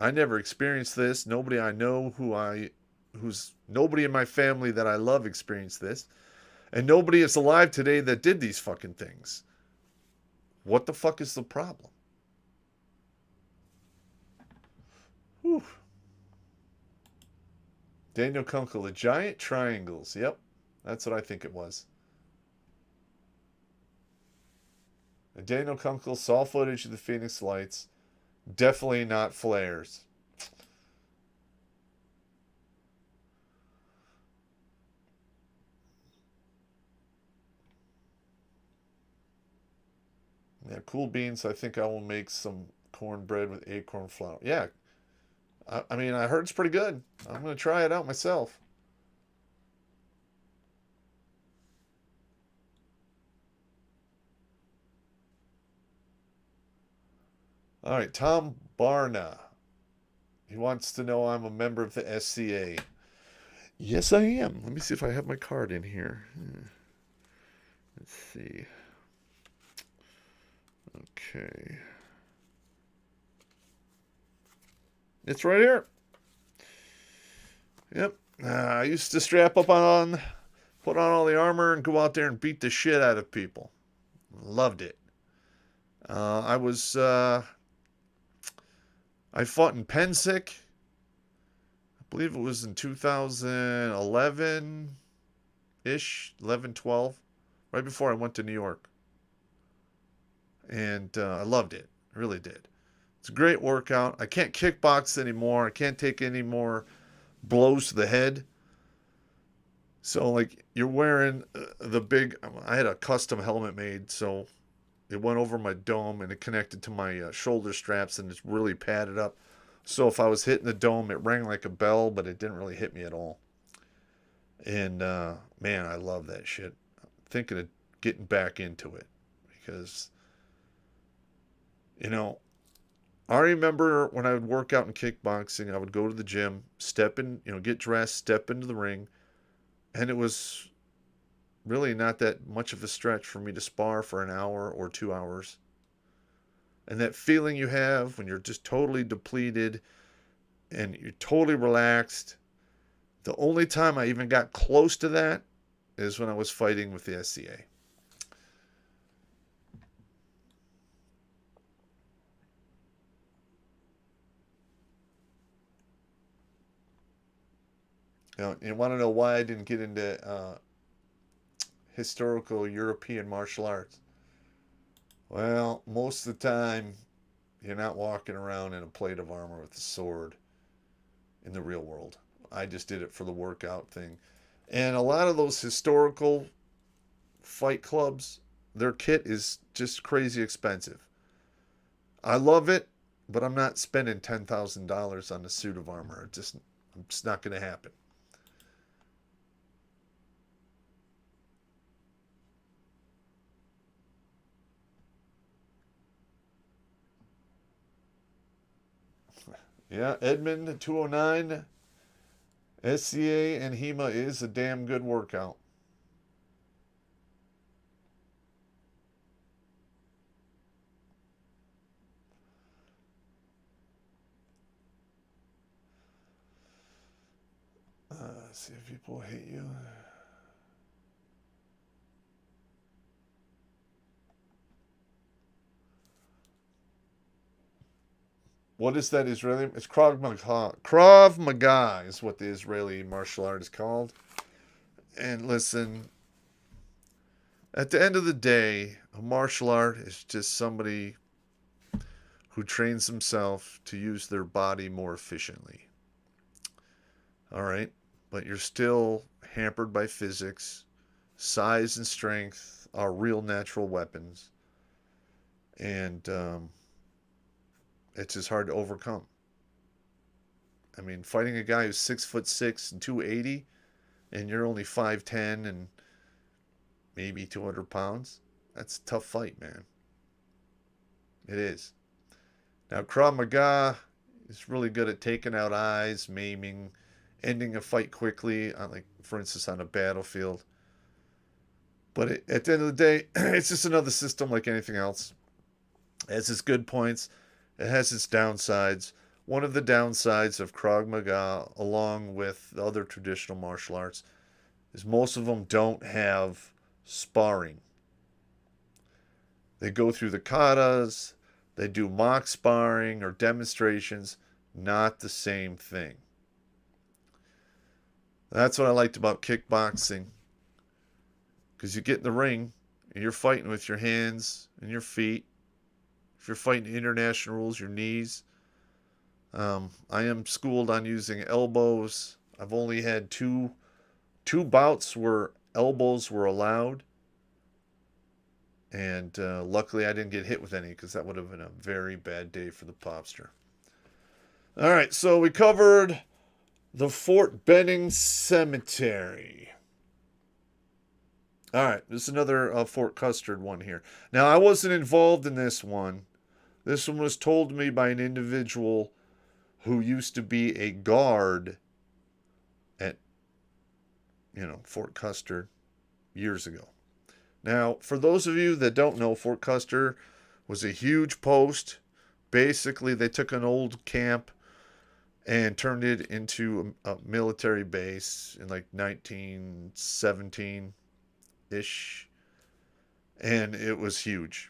I never experienced this. Nobody I know who's nobody in my family that I love experienced this. And nobody is alive today that did these fucking things. What the fuck is the problem? Whew. Daniel Kunkel, the giant triangles. Yep, that's what I think it was. And Daniel Kunkel saw footage of the Phoenix Lights. Definitely not flares. Yeah, cool beans. I think I will make some cornbread with acorn flour. Yeah, I mean, I heard it's pretty good. I'm going to try it out myself. All right, Tom Barna. He wants to know I'm a member of the SCA. Yes, I am. Let me see if I have my card in here. Let's see. Okay. It's right here. Yep. I used to strap up on, put on all the armor and go out there and beat the shit out of people. Loved it. I fought in Pensick. I believe it was in 2011-ish, 11, 12, right before I went to New York. And I loved it. I really did. It's a great workout. I can't kickbox anymore. I can't take any more blows to the head. So, like, you're wearing the big... I had a custom helmet made, so it went over my dome and it connected to my shoulder straps, and it's really padded up. So if I was hitting the dome, it rang like a bell, but it didn't really hit me at all. And, man, I love that shit. I'm thinking of getting back into it because, you know, I remember when I would work out in kickboxing, I would go to the gym, step in, get dressed, step into the ring, and it was really not that much of a stretch for me to spar for an hour or 2 hours. And that feeling you have when you're just totally depleted and you're totally relaxed. The only time I even got close to that is when I was fighting with the SCA. You want to know why I didn't get into historical European martial arts? Well, most of the time, you're not walking around in a plate of armor with a sword in the real world. I just did it for the workout thing. And a lot of those historical fight clubs, their kit is just crazy expensive. I love it, but I'm not spending $10,000 on a suit of armor. It's not going to happen. Yeah, Edmund 209, SCA and HEMA is a damn good workout. See if people hate you. What is that Israeli? It's Krav Maga. Krav Maga is what the Israeli martial art is called. And listen, at the end of the day, a martial art is just somebody who trains themselves to use their body more efficiently. All right? But you're still hampered by physics. Size and strength are real natural weapons. And it's just hard to overcome. I mean, fighting a guy who's 6'6" and 280, and you're only 5'10" and maybe 200 pounds, that's a tough fight, man. It is. Now, Krav Maga is really good at taking out eyes, maiming, ending a fight quickly, like, for instance, on a battlefield. But at the end of the day, it's just another system like anything else. It has its good points. It has its downsides. One of the downsides of Krav Maga, along with the other traditional martial arts, is most of them don't have sparring. They go through the katas, they do mock sparring or demonstrations, not the same thing. That's what I liked about kickboxing, because you get in the ring and you're fighting with your hands and your feet. If you're fighting international rules, your knees. I am schooled on using elbows. I've only had two bouts where elbows were allowed, and luckily I didn't get hit with any because that would have been a very bad day for the popster. All right, so we covered the Fort Benning Cemetery. All right, this is another Fort Custard one here. Now, I wasn't involved in this one. This one was told to me by an individual who used to be a guard at, Fort Custer years ago. Now, for those of you that don't know, Fort Custer was a huge post. Basically, they took an old camp and turned it into a military base in like 1917 ish, and it was huge.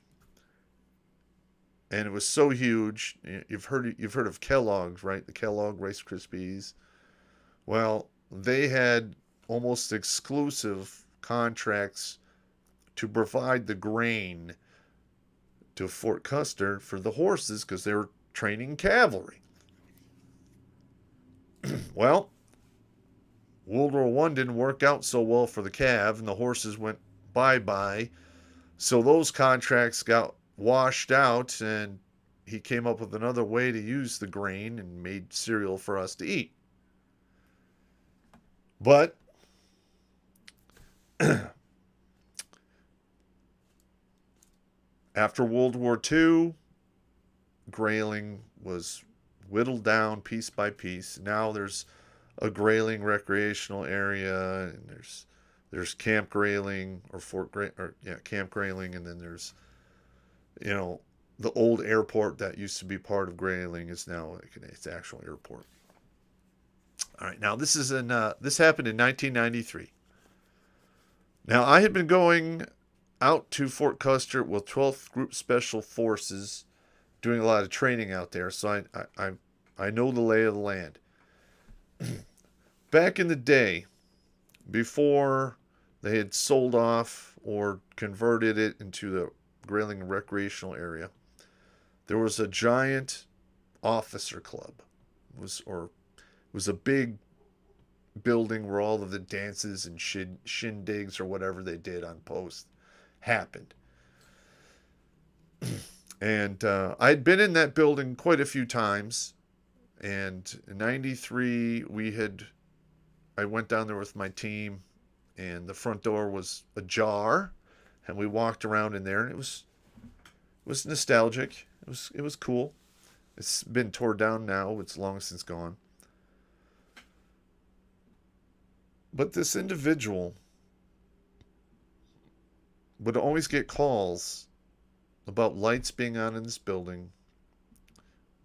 And it was so huge. You've heard of Kellogg's, right? The Kellogg Rice Krispies. Well, they had almost exclusive contracts to provide the grain to Fort Custer for the horses because they were training cavalry. Well, World War One didn't work out so well for the cav, and the horses went bye-bye. So those contracts got washed out, and he came up with another way to use the grain and made cereal for us to eat. But after World War II, grayling was whittled down piece by piece. Now there's a grayling recreational area, and there's Camp Grayling or Camp Grayling, and then there's the old airport that used to be part of Grayling is now its actual airport. All right, now this happened in 1993. Now I had been going out to Fort Custer with 12th Group Special Forces, doing a lot of training out there, so I know the lay of the land. Back in the day, before they had sold off or converted it into the Grayling recreational area, there was a giant officer club. It was a big building where all of the dances and shindigs or whatever they did on post happened. And I'd been in that building quite a few times. And in 93, I went down there with my team, and the front door was ajar, and we walked around in there, and it was nostalgic. It was cool. It's been torn down now. It's long since gone. But this individual would always get calls about lights being on in this building,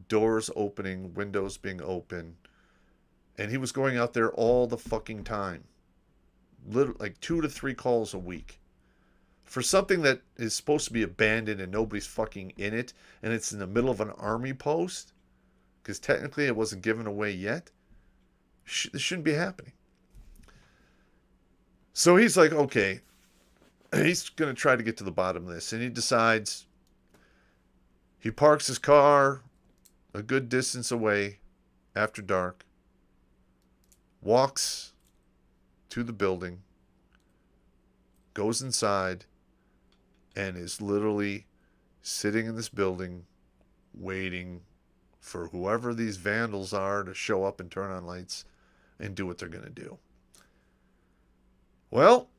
doors opening, windows being open, and he was going out there all the fucking time. Literally, like 2 to 3 calls a week. For something that is supposed to be abandoned and nobody's fucking in it, and it's in the middle of an army post, because technically it wasn't given away yet, this shouldn't be happening. So he's like, okay, he's going to try to get to the bottom of this, and he decides, he parks his car a good distance away after dark, walks to the building, goes inside, and is literally sitting in this building waiting for whoever these vandals are to show up and turn on lights and do what they're going to do. Well,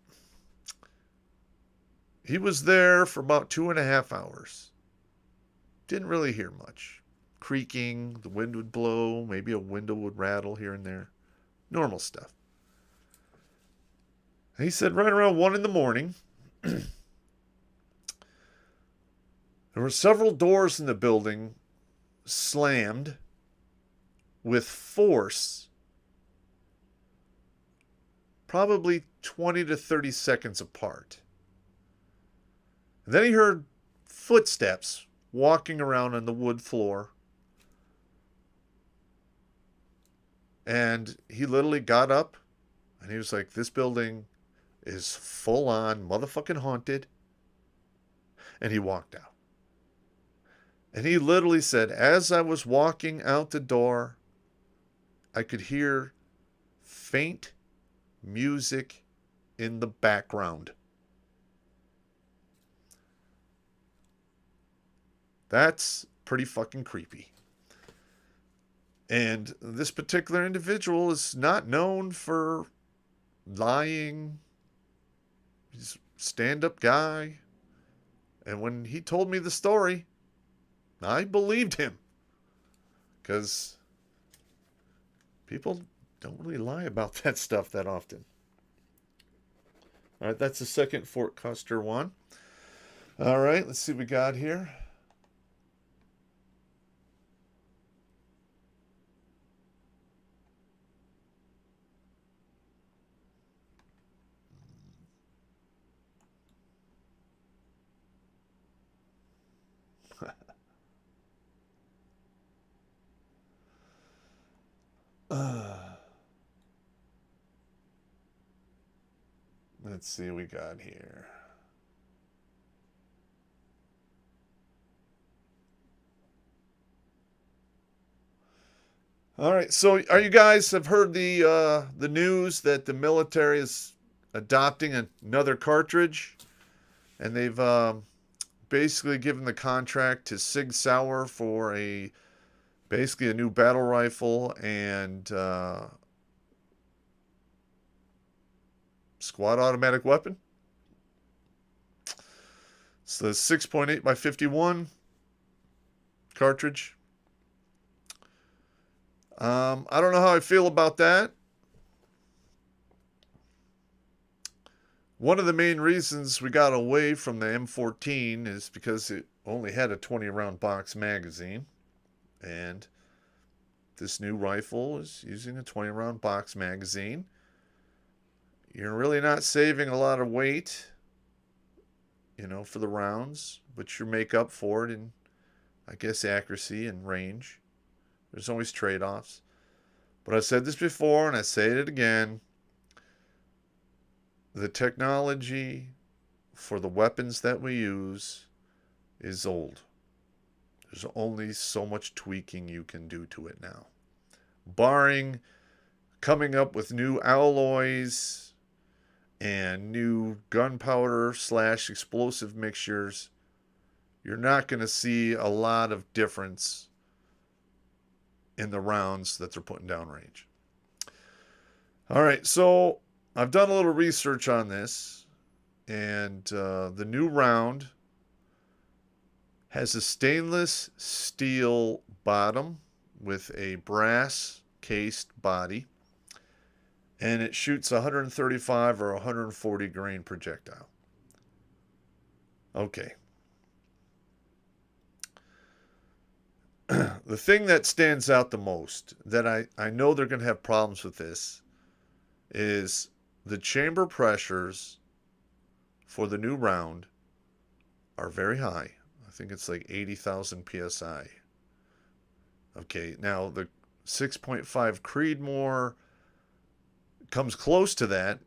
he was there for about 2.5 hours. Didn't really hear much. Creaking, the wind would blow, maybe a window would rattle here and there. Normal stuff. He said right around 1 a.m, there There were several doors in the building slammed with force, probably 20 to 30 seconds apart. And then he heard footsteps walking around on the wood floor. And he literally got up and he was like, this building is full on motherfucking haunted. And he walked out. And he literally said, as I was walking out the door, I could hear faint music in the background. That's pretty fucking creepy. And this particular individual is not known for lying. He's a stand-up guy. And when he told me the story, I believed him. Because people don't really lie about that stuff that often. All right, that's the second Fort Custer one. All right, let's see what we got here. Let's see what we got here. All right, so are you guys have heard the news that the military is adopting another cartridge, and they've basically given the contract to Sig Sauer for basically a new battle rifle and squad automatic weapon. It's the 6.8 by 51 cartridge. I don't know how I feel about that. One of the main reasons we got away from the M14 is because it only had a 20-round box magazine. And this new rifle is using a 20-round box magazine. You're really not saving a lot of weight, for the rounds, but you make up for it in, I guess, accuracy and range. There's always trade-offs. But I've said this before, and I say it again. The technology for the weapons that we use is old. There's only so much tweaking you can do to it now. Barring coming up with new alloys and new gunpowder / explosive mixtures, you're not going to see a lot of difference in the rounds that they're putting downrange. All right, so I've done a little research on this, and the new round has a stainless steel bottom with a brass cased body, and it shoots 135 or 140 grain projectile. Okay. The thing that stands out the most, that I know they're going to have problems with this, is the chamber pressures for the new round are very high. I think it's like 80,000 psi. Okay, now the 6.5 Creedmoor comes close to that.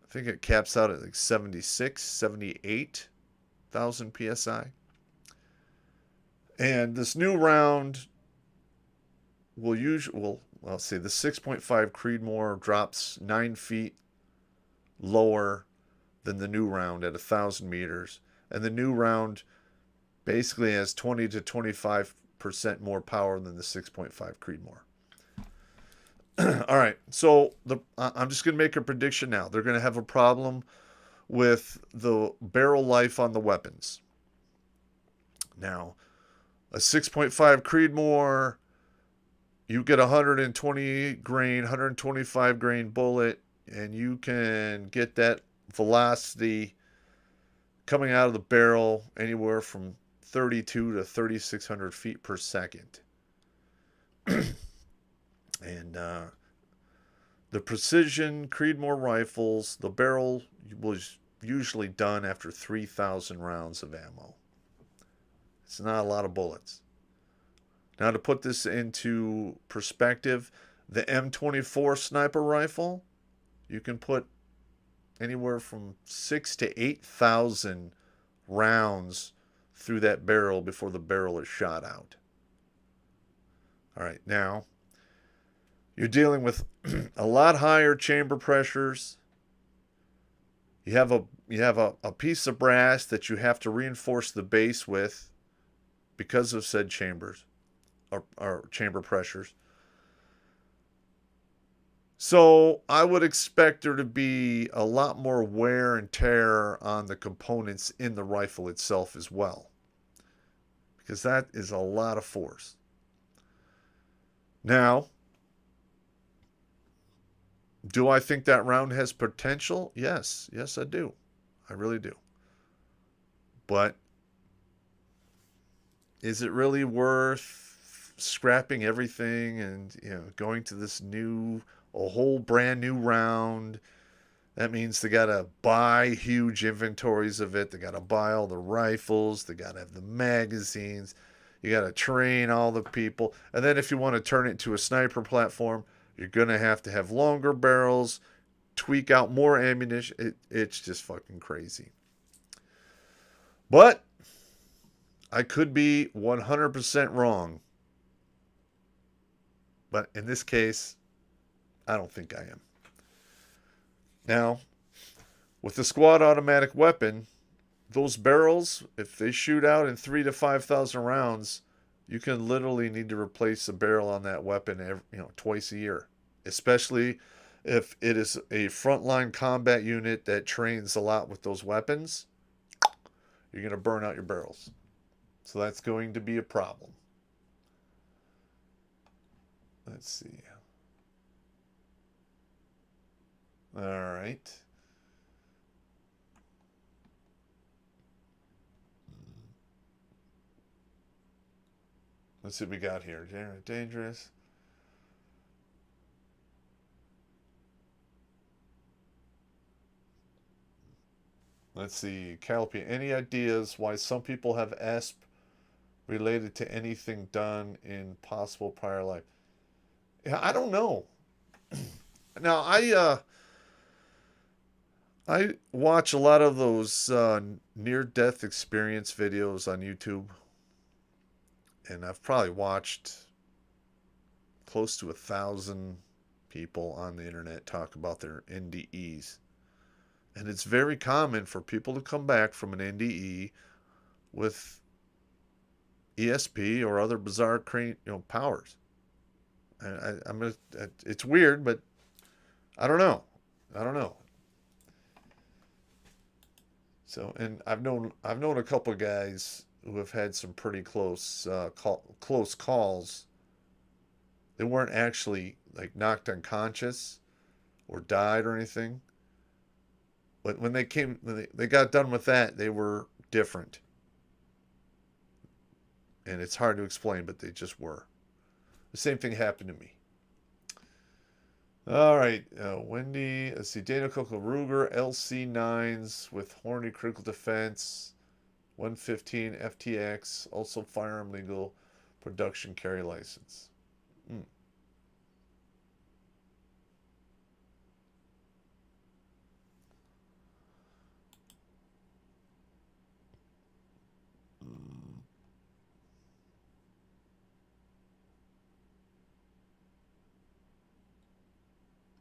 I think it caps out at like 76, 78,000 psi. And this new round I'll say the 6.5 Creedmoor drops 9 feet lower than the new round at 1,000 meters. And the new round basically has 20 to 25% more power than the 6.5 Creedmoor. All right, so I'm just going to make a prediction now. They're going to have a problem with the barrel life on the weapons. Now, a 6.5 Creedmoor, you get 125 grain bullet, and you can get that velocity coming out of the barrel anywhere from 32 to 3,600 feet per second. And the precision Creedmoor rifles, the barrel was usually done after 3,000 rounds of ammo. It's not a lot of bullets. Now, to put this into perspective, the M24 sniper rifle, you can put anywhere from 6,000 to 8,000 rounds through that barrel before the barrel is shot out. All right, now you're dealing with a lot higher chamber pressures. You have a piece of brass that you have to reinforce the base with because of said chambers or chamber pressures. So I would expect there to be a lot more wear and tear on the components in the rifle itself as well, because that is a lot of force. Now, do I think that round has potential? Yes. Yes, I do. I really do. But is it really worth scrapping everything and, going to this a whole brand new round? That means they got to buy huge inventories of it. They got to buy all the rifles. They got to have the magazines. You got to train all the people. And then if you want to turn it into a sniper platform, you're going to have longer barrels, tweak out more ammunition. It's just fucking crazy. But I could be 100% wrong. But in this case, I don't think I am. Now, with the squad automatic weapon, those barrels, if they shoot out in 3,000 to 5,000 rounds, you can literally need to replace a barrel on that weapon twice a year, especially if it is a frontline combat unit that trains a lot with those weapons. You're going to burn out your barrels. So that's going to be a problem. Let's see. All right. Let's see what we got here. Dangerous. Let's see. Calipy, any ideas why some people have ASP related to anything done in possible prior life? Yeah, I don't know. Now, I watch a lot of those near-death experience videos on YouTube. And I've probably watched close to 1,000 people on the internet talk about their NDEs. And it's very common for people to come back from an NDE with ESP or other bizarre powers. It's weird, but I don't know. So, and I've known a couple of guys who have had some pretty close calls. They weren't actually like knocked unconscious or died or anything. But when they got done with that, they were different. And it's hard to explain, but they just were. The same thing happened to me. All right, Wendy, let's see, Dana Coco Ruger, LC9s with Horny Critical Defense, 115 FTX, also firearm legal, production carry license.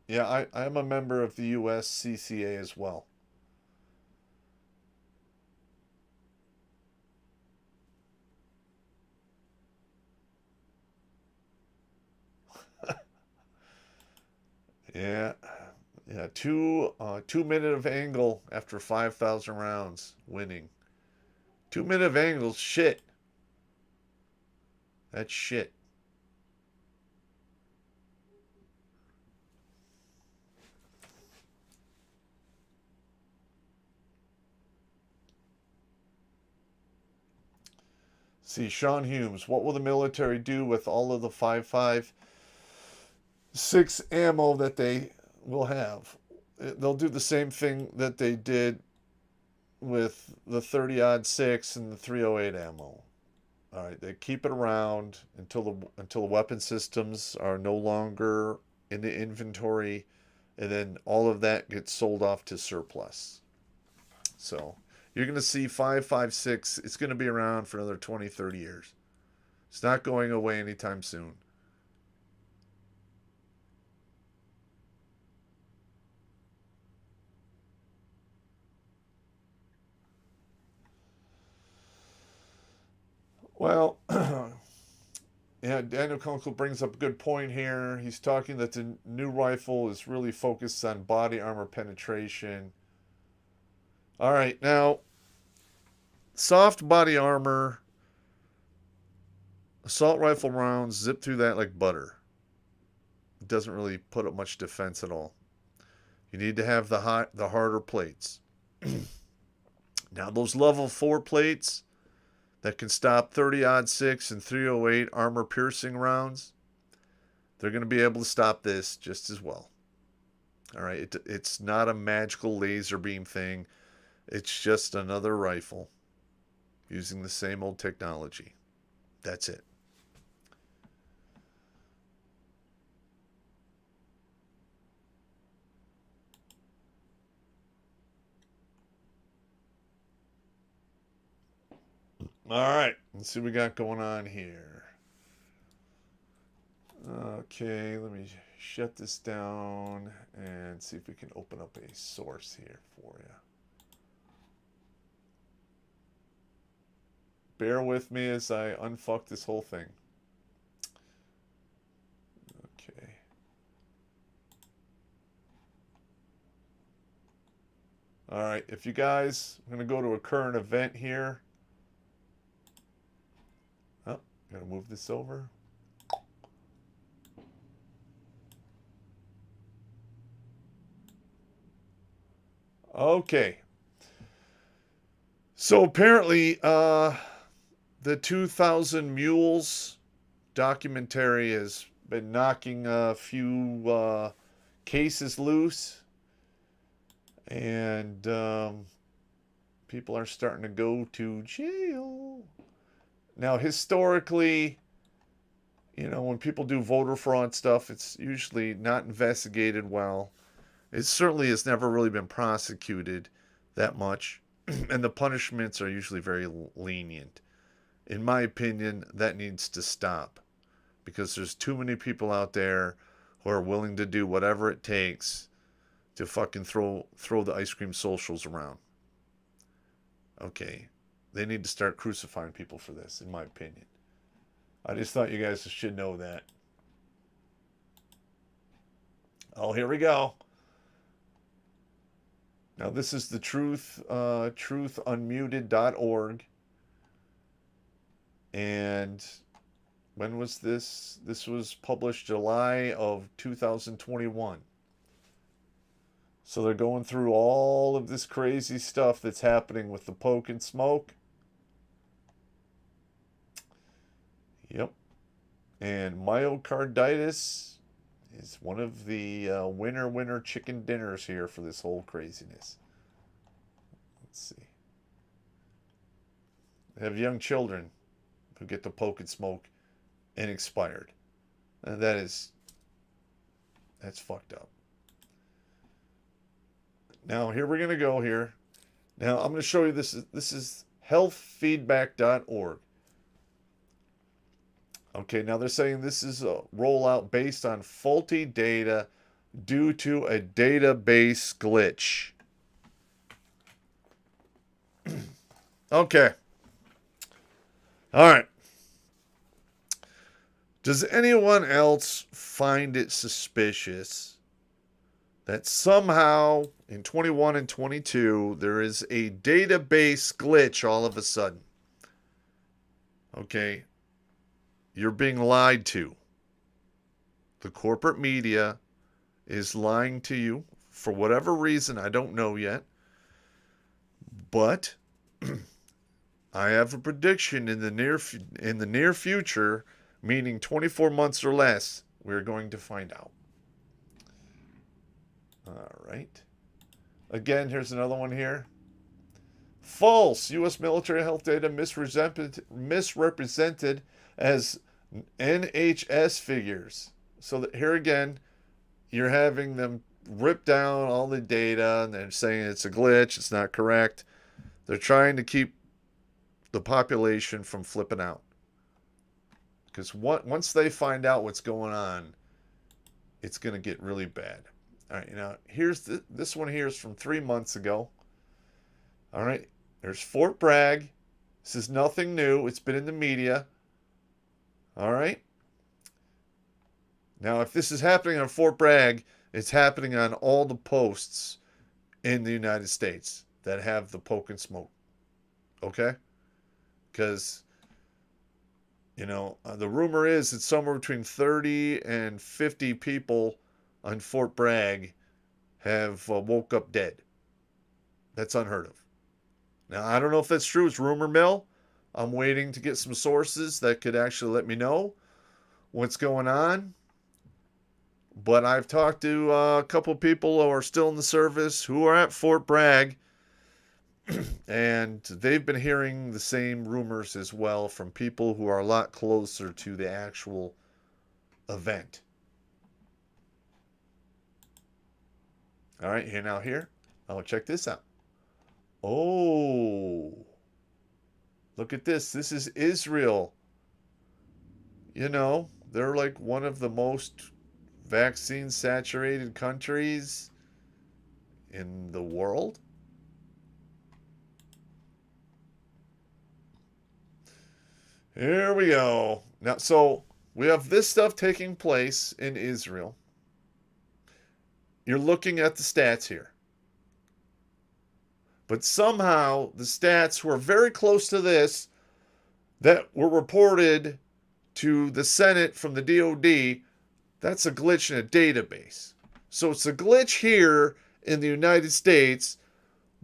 Yeah, I'm a member of the US CCA as well. Yeah. Yeah, 2 minute of angle after 5,000 rounds winning. 2 minute of angle, shit. That's shit. See, Sean Humes, what will the military do with all of the 5.56 ammo that they will have? They'll do the same thing that they did with the 30-06 and the 308 ammo. All right, they keep it around until the weapon systems are no longer in the inventory, and then all of that gets sold off to surplus. So you're going to see 5.56. It's going to be around for another 20, 30 years. It's not going away anytime soon. Well, yeah, Daniel Kunkel brings up a good point here. He's talking that the new rifle is really focused on body armor penetration. All right, now, soft body armor, assault rifle rounds zip through that like butter. It doesn't really put up much defense at all. You need to have the harder plates. Now, those level 4 plates that can stop 30-06 and 308 armor-piercing rounds, they're going to be able to stop this just as well. All right, it's not a magical laser beam thing. It's just another rifle using the same old technology. That's it. All right, let's see what we got going on here. Okay, let me shut this down and see if we can open up a source here for you. Bear with me as I unfuck this whole thing. Okay. All right, if you guys, I'm going to go to a current event here. Oh, got to move this over. Okay. So apparently, the 2000 Mules documentary has been knocking a few cases loose. And people are starting to go to jail. Now, historically, you know, when people do voter fraud stuff, it's usually not investigated well. It certainly has never really been prosecuted that much. And the punishments are usually very lenient. In my opinion, that needs to stop. Because there's too many people out there who are willing to do whatever it takes to fucking throw the ice cream socials around. Okay. They need to start crucifying people for this, in my opinion. I just thought you guys should know that. Oh, here we go. Now, this is the truthunmuted.org. And when was this? This was published July of 2021. So they're going through all of this crazy stuff that's happening with the poke and smoke. Yep. And myocarditis is one of the winner chicken dinners here for this whole craziness. Let's see. They have young children who get the poke and smoke and expired. And that's fucked up. Now, here we're going to go here. Now, I'm going to show you this. This is healthfeedback.org. Okay, now they're saying this is a rollout based on faulty data due to a database glitch. Okay. All right. Does anyone else find it suspicious that somehow in 21 and 22 there is a database glitch all of a sudden? Okay. You're being lied to. The corporate media is lying to you for whatever reason. I don't know yet. But I have a prediction in the near future, meaning 24 months or less, we're going to find out. All right. Again, here's another one here. False. U.S. military health data misrepresented as NHS figures. So that here again, you're having them rip down all the data and they're saying it's a glitch, it's not correct. They're trying to keep the population from flipping out. Because once they find out what's going on, it's going to get really bad. All right, now here's this one here is from 3 months ago. All right, there's Fort Bragg. This is nothing new. It's been in the media. All right. Now, if this is happening on Fort Bragg, it's happening on all the posts in the United States that have the poke and smoke. Okay? Because, the rumor is that somewhere between 30 and 50 people on Fort Bragg have woke up dead. That's unheard of. Now, I don't know if that's true. It's rumor mill. I'm waiting to get some sources that could actually let me know what's going on. But I've talked to a couple people who are still in the service who are at Fort Bragg, and they've been hearing the same rumors as well from people who are a lot closer to the actual event. All right, here. Oh, check this out. Oh, look at this. This is Israel. They're like one of the most vaccine saturated countries in the world. Here we go. Now, so we have this stuff taking place in Israel. You're looking at the stats here. But somehow the stats were very close to this that were reported to the Senate from the DOD. That's a glitch in a database. So it's a glitch here in the United States,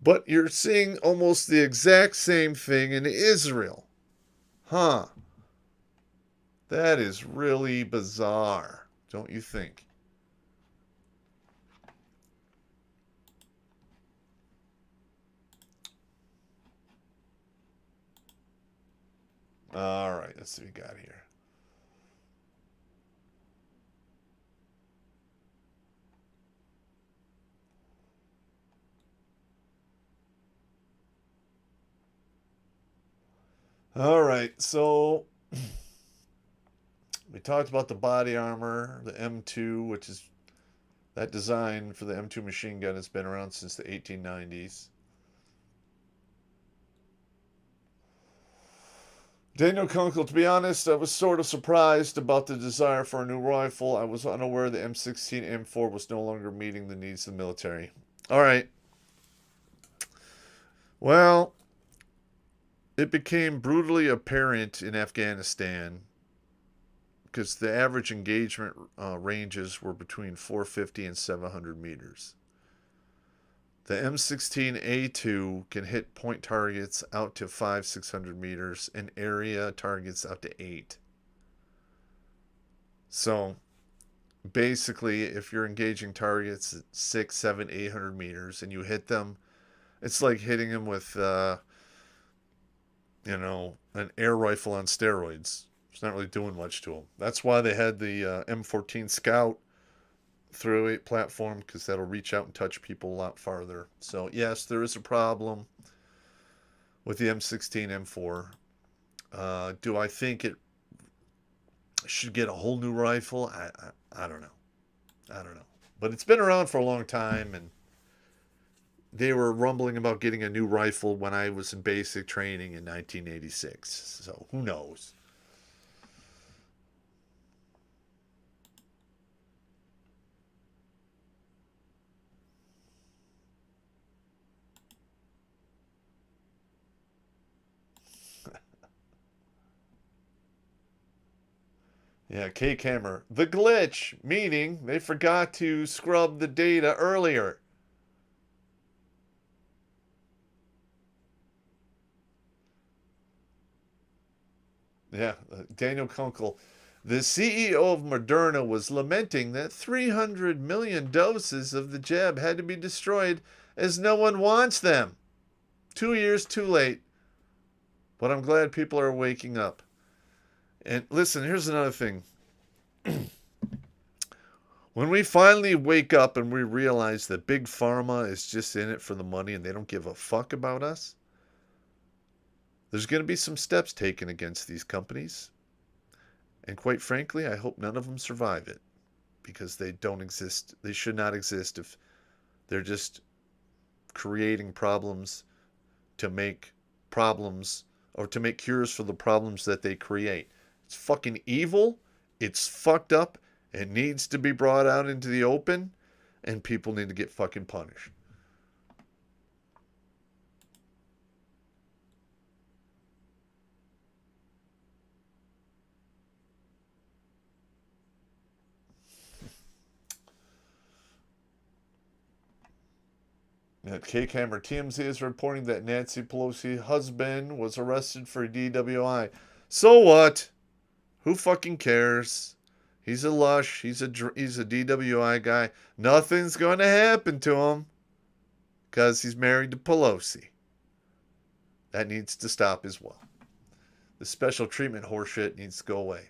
but you're seeing almost the exact same thing in Israel. Huh. That is really bizarre, don't you think? All right, let's see what we got here. All right, so we talked about the body armor, the M2, which is that design for the M2 machine gun has been around since the 1890s. Daniel Kunkel, to be honest, I was sort of surprised about the desire for a new rifle. I was unaware the M16 M4 was no longer meeting the needs of the military. All right. Well, it became brutally apparent in Afghanistan because the average engagement ranges were between 450 and 700 meters. The M16A2 can hit point targets out to 500-600 meters and area targets out to 8. So basically, if you're engaging targets at 6, 7, 800 meters and you hit them, it's like hitting them with, an air rifle on steroids. It's not really doing much to them. That's why they had the M14 Scout 308 platform, because that'll reach out and touch people a lot farther. So yes, there is a problem with the M16 M4. Do I think it should get a whole new rifle? I don't know. But it's been around for a long time, and they were rumbling about getting a new rifle when I was in basic training in 1986. So who knows? Yeah, K-Camera. The glitch, meaning they forgot to scrub the data earlier. Yeah, Daniel Kunkel. The CEO of Moderna was lamenting that 300 million doses of the jab had to be destroyed as no one wants them. 2 years too late. But I'm glad people are waking up. And listen, here's another thing. When we finally wake up and we realize that Big Pharma is just in it for the money and they don't give a fuck about us, there's going to be some steps taken against these companies. And quite frankly, I hope none of them survive it because they don't exist. They should not exist if they're just creating problems to make problems or to make cures for the problems that they create. It's fucking evil. It's fucked up. It needs to be brought out into the open and people need to get fucking punished. Cake Hammer TMZ is reporting that Nancy Pelosi's husband was arrested for DWI. So what? Who fucking cares? He's a lush. He's a DWI guy. Nothing's going to happen to him because he's married to Pelosi. That needs to stop as well. The special treatment horseshit needs to go away.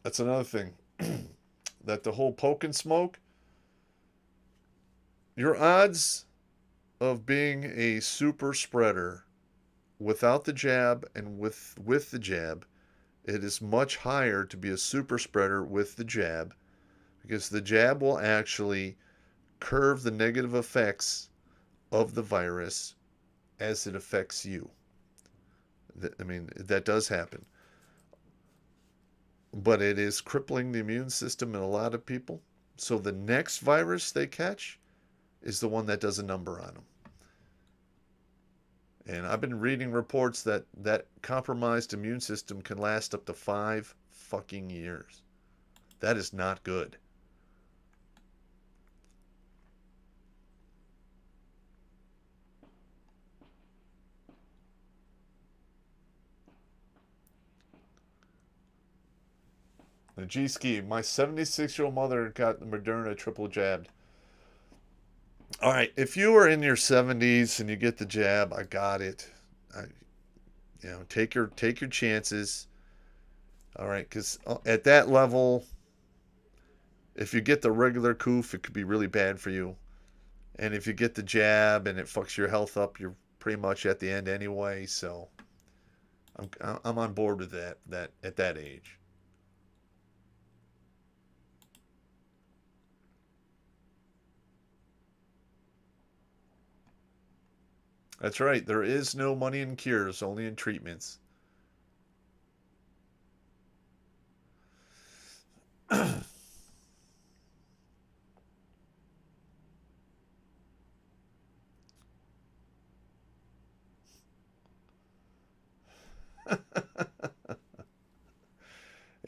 That's another thing. That the whole poke and smoke, your odds of being a super spreader without the jab and with the jab, it is much higher to be a super spreader with the jab because the jab will actually curve the negative effects of the virus as it affects you. I mean, that does happen. But it is crippling the immune system in a lot of people. So the next virus they catch is the one that does a number on them. And I've been reading reports that that compromised immune system can last up to 5 fucking years. That is not good. The G Ski, my 76-year-old mother got the Moderna triple jabbed. All right, if you are in your 70s and you get the jab, I got it. Take your chances. All right, because at that level, if you get the regular coof, it could be really bad for you. And if you get the jab and it fucks your health up, you're pretty much at the end anyway. So I'm on board with that at that age. That's right. There is no money in cures, only in treatments.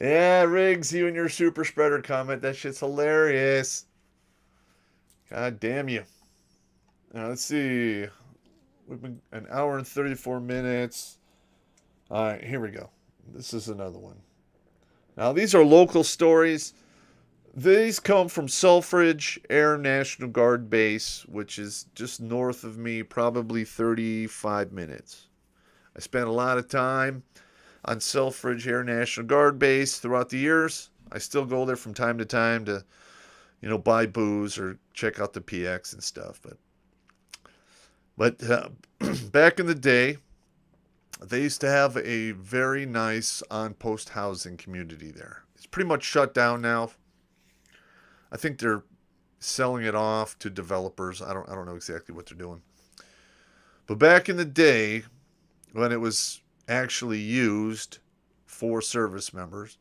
Yeah, Riggs, you and your super spreader comment. That shit's hilarious. God damn you. Now, let's see. We've been an hour and 34 minutes. All right, here we go. This is another one. Now, these are local stories. These come from Selfridge Air National Guard Base, which is just north of me, probably 35 minutes. I spent a lot of time on Selfridge Air National Guard Base throughout the years. I still go there from time to time to, buy booze or check out the PX and stuff. But back in the day, they used to have a very nice on-post housing community there. It's pretty much shut down now. I think they're selling it off to developers. I don't know exactly what they're doing. But back in the day, when it was actually used for service members,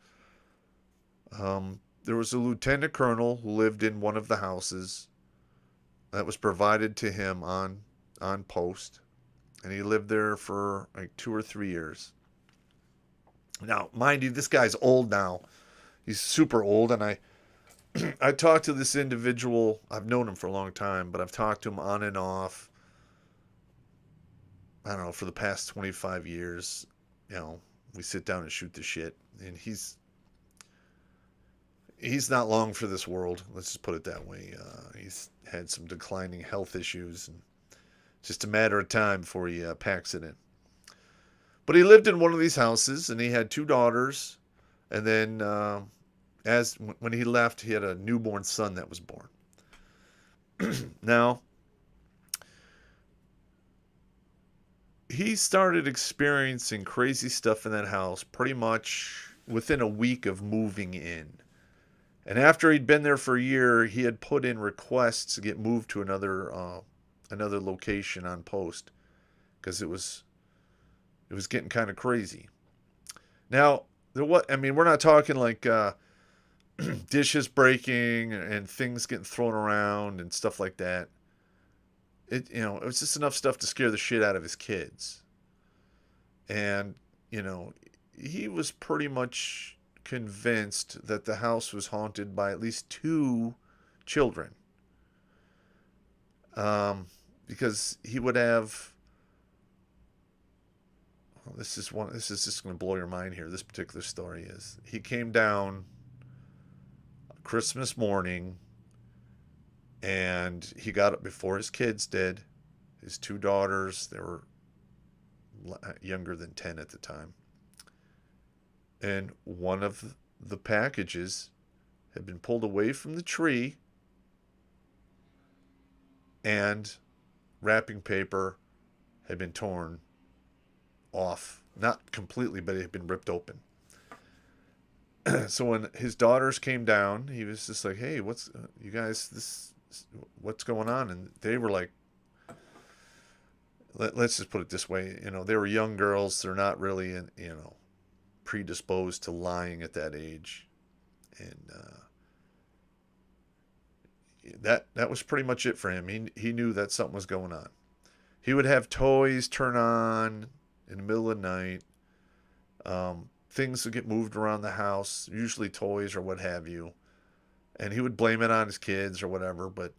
there was a lieutenant colonel who lived in one of the houses that was provided to him on post, and he lived there for like 2 or 3 years. Now, mind you, this guy's old now. He's super old, and I talked to this individual. I've known him for a long time, but I've talked to him on and off. I don't know, for the past 25 years. You know, we sit down and shoot the shit, and he's not long for this world. Let's just put it that way. He's had some declining health issues, and just a matter of time before he packs it in. But he lived in one of these houses, and he had two daughters, and then as when he left, he had a newborn son that was born. Now, he started experiencing crazy stuff in that house pretty much within a week of moving in. And after he'd been there for a year, he had put in requests to get moved to another location on post because it was getting kind of crazy. Now, I mean, we're not talking like dishes breaking and things getting thrown around and stuff like that. It was just enough stuff to scare the shit out of his kids. And, he was pretty much convinced that the house was haunted by at least two children. Because he would have. This is just going to blow your mind here. This particular story is he came down Christmas morning, and he got up before his kids did. His two daughters, they were younger than 10 at the time. And one of the packages had been pulled away from the tree, and wrapping paper had been torn off. Not completely, but it had been ripped open. So when his daughters came down, he was just like, "Hey, what's going on?" And they were like, let's just put it this way, they were young girls. They're not really, predisposed to lying at that age. And that was pretty much it for him. He knew that something was going on. He would have toys turn on in the middle of the night. Things would get moved around the house, usually toys or what have you. And he would blame it on his kids or whatever. But,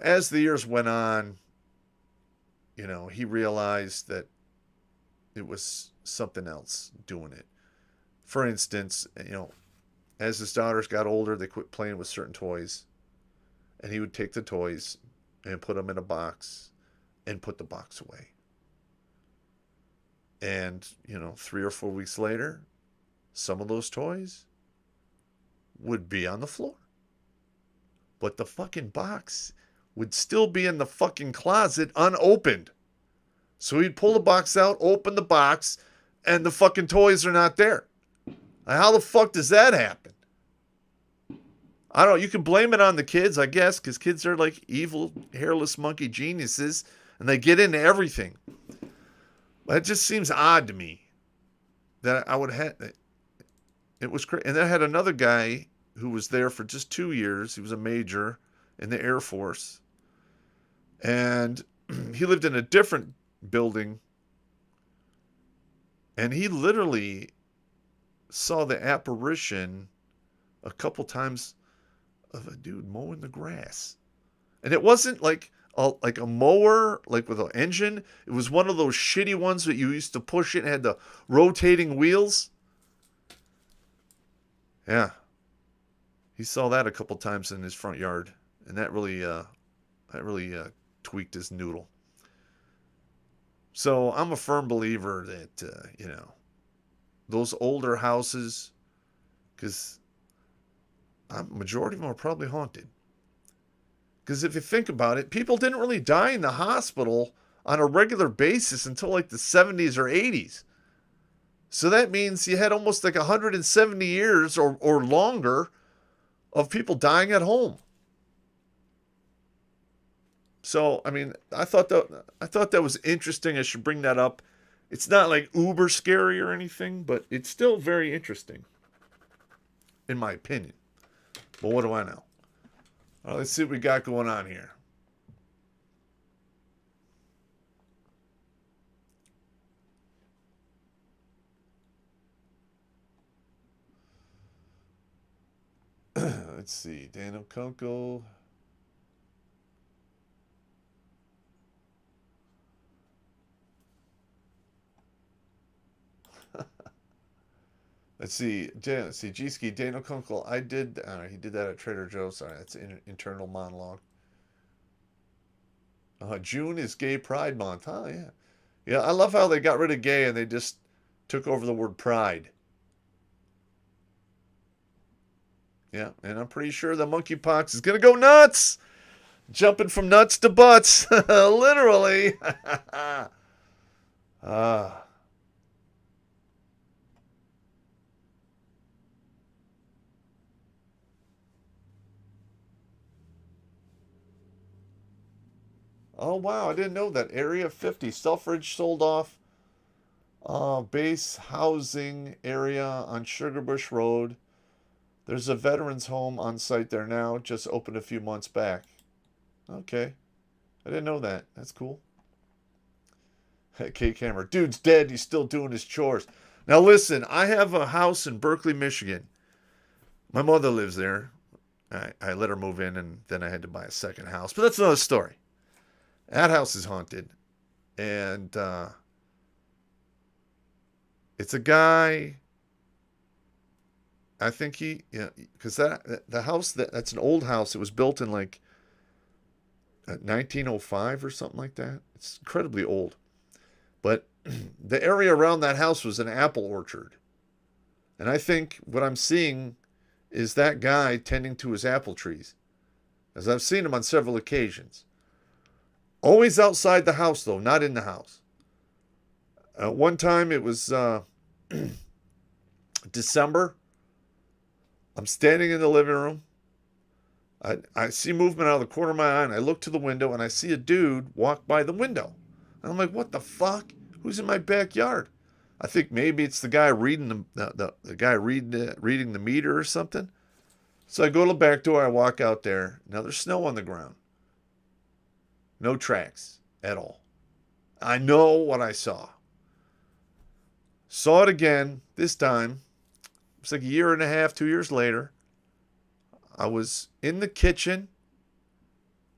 as the years went on, he realized that it was something else doing it. For instance, as his daughters got older, they quit playing with certain toys. And he would take the toys and put them in a box and put the box away. And, 3 or 4 weeks later, some of those toys would be on the floor. But the fucking box would still be in the fucking closet unopened. So he'd pull the box out, open the box, and the fucking toys are not there. How the fuck does that happen? I don't know. You can blame it on the kids, I guess, because kids are like evil, hairless monkey geniuses, and they get into everything. But it just seems odd to me that I would have. It was crazy. And then I had another guy who was there for just 2 years. He was a major in the Air Force. And he lived in a different building. And he literally saw the apparition a couple times of a dude mowing the grass. And it wasn't like a mower, like with an engine. It was one of those shitty ones that you used to push it and had the rotating wheels. Yeah. He saw that a couple times in his front yard. And that really tweaked his noodle. So I'm a firm believer that, those older houses, because majority of them are probably haunted. Because if you think about it, people didn't really die in the hospital on a regular basis until like the 70s or 80s. So that means you had almost like 170 years or longer of people dying at home. So, I mean, I thought that was interesting. I should bring that up. It's not like uber scary or anything, but it's still very interesting, in my opinion. But what do I know? All right, let's see what we got going on here. Let's see. Daniel Kunkel. Let's see. G-Ski, Daniel Kunkel. I did. He did that at Trader Joe's. Sorry, that's internal monologue. June is Gay Pride Month. Oh, yeah. Yeah, I love how they got rid of gay and they just took over the word pride. Yeah, and I'm pretty sure the monkeypox is going to go nuts. Jumping from nuts to butts. Literally. Ah. Oh, wow. I didn't know that. Area 50. Selfridge sold off base housing area on Sugarbush Road. There's a veterans home on site there now. Just opened a few months back. Okay. I didn't know that. That's cool. Kate Hammer. Dude's dead. He's still doing his chores. Now listen, I have a house in Berkeley, Michigan. My mother lives there. I let her move in and then I had to buy a second house. But that's another story. That house is haunted. And it's a guy. I think because the house that's an old house. It was built in like 1905 or something like that. It's incredibly old. But the area around that house was an apple orchard. And I think what I'm seeing is that guy tending to his apple trees. As I've seen him on several occasions. Always outside the house, though, not in the house. One time it was December. I'm standing in the living room. I see movement out of the corner of my eye, and I look to the window, and I see a dude walk by the window. And I'm like, what the fuck? Who's in my backyard? I think maybe it's the guy reading the guy reading the meter or something. So I go to the back door. I walk out there. Now there's snow on the ground. No tracks at all. I know what I saw. Saw it again. This time, it's like a year and a half, 2 years later. I was in the kitchen.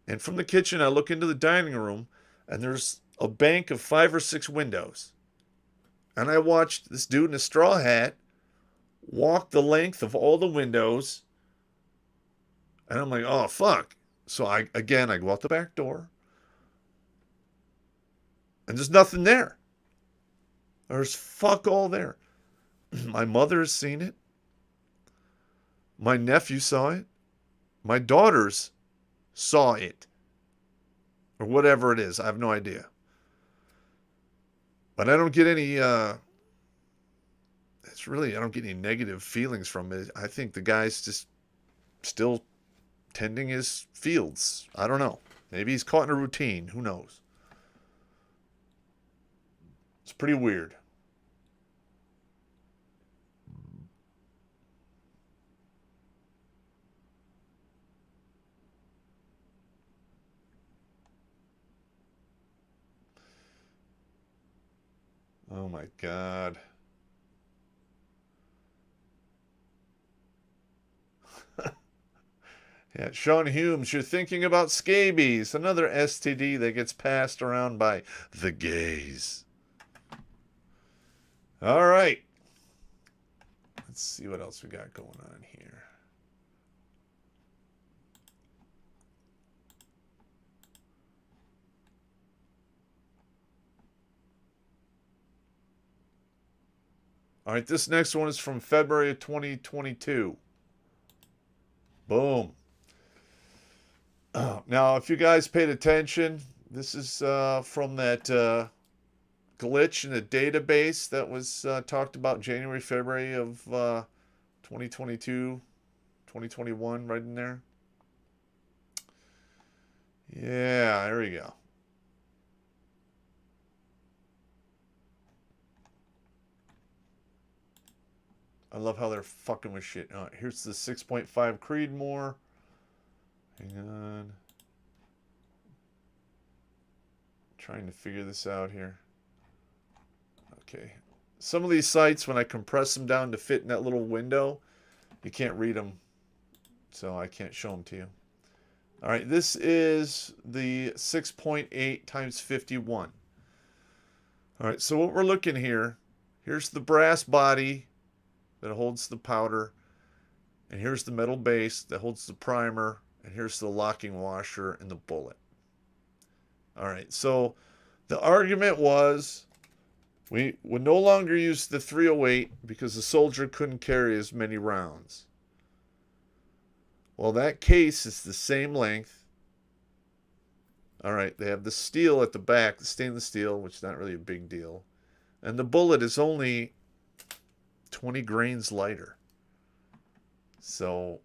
And from the kitchen, I look into the dining room. And there's a bank of 5 or 6 windows. And I watched this dude in a straw hat walk the length of all the windows. And I'm like, oh, fuck. So I go out the back door. And there's nothing there. There's fuck all there. My mother has seen it. My nephew saw it. My daughters saw it. Or whatever it is. I have no idea. But I don't get any, I don't get any negative feelings from it. I think the guy's just still tending his fields. I don't know. Maybe he's caught in a routine. Who knows? It's pretty weird. Oh my God. Yeah, Sean Humes, you're thinking about scabies, another STD that gets passed around by the gays. All right. Let's see what else we got going on here. All right, this next one is from February of 2022. Boom. Now, if you guys paid attention, this is from that glitch in the database that was talked about January, February of 2022, 2021, right in there. Yeah, there we go. I love how they're fucking with shit. Here's the 6.5 Creedmoor. Hang on. Trying to figure this out here. Okay. Some of these sites, when I compress them down to fit in that little window, you can't read them so I can't show them to you. All right, this is the 6.8 times 51. All right, so what we're looking here, here's the brass body that holds the powder, and here's the metal base that holds the primer, and here's the locking washer and the bullet. All right, so the argument was we would no longer use the 308 because the soldier couldn't carry as many rounds. Well, that case is the same length. All right, they have the steel at the back, the stainless steel, which is not really a big deal. And the bullet is only 20 grains lighter. So,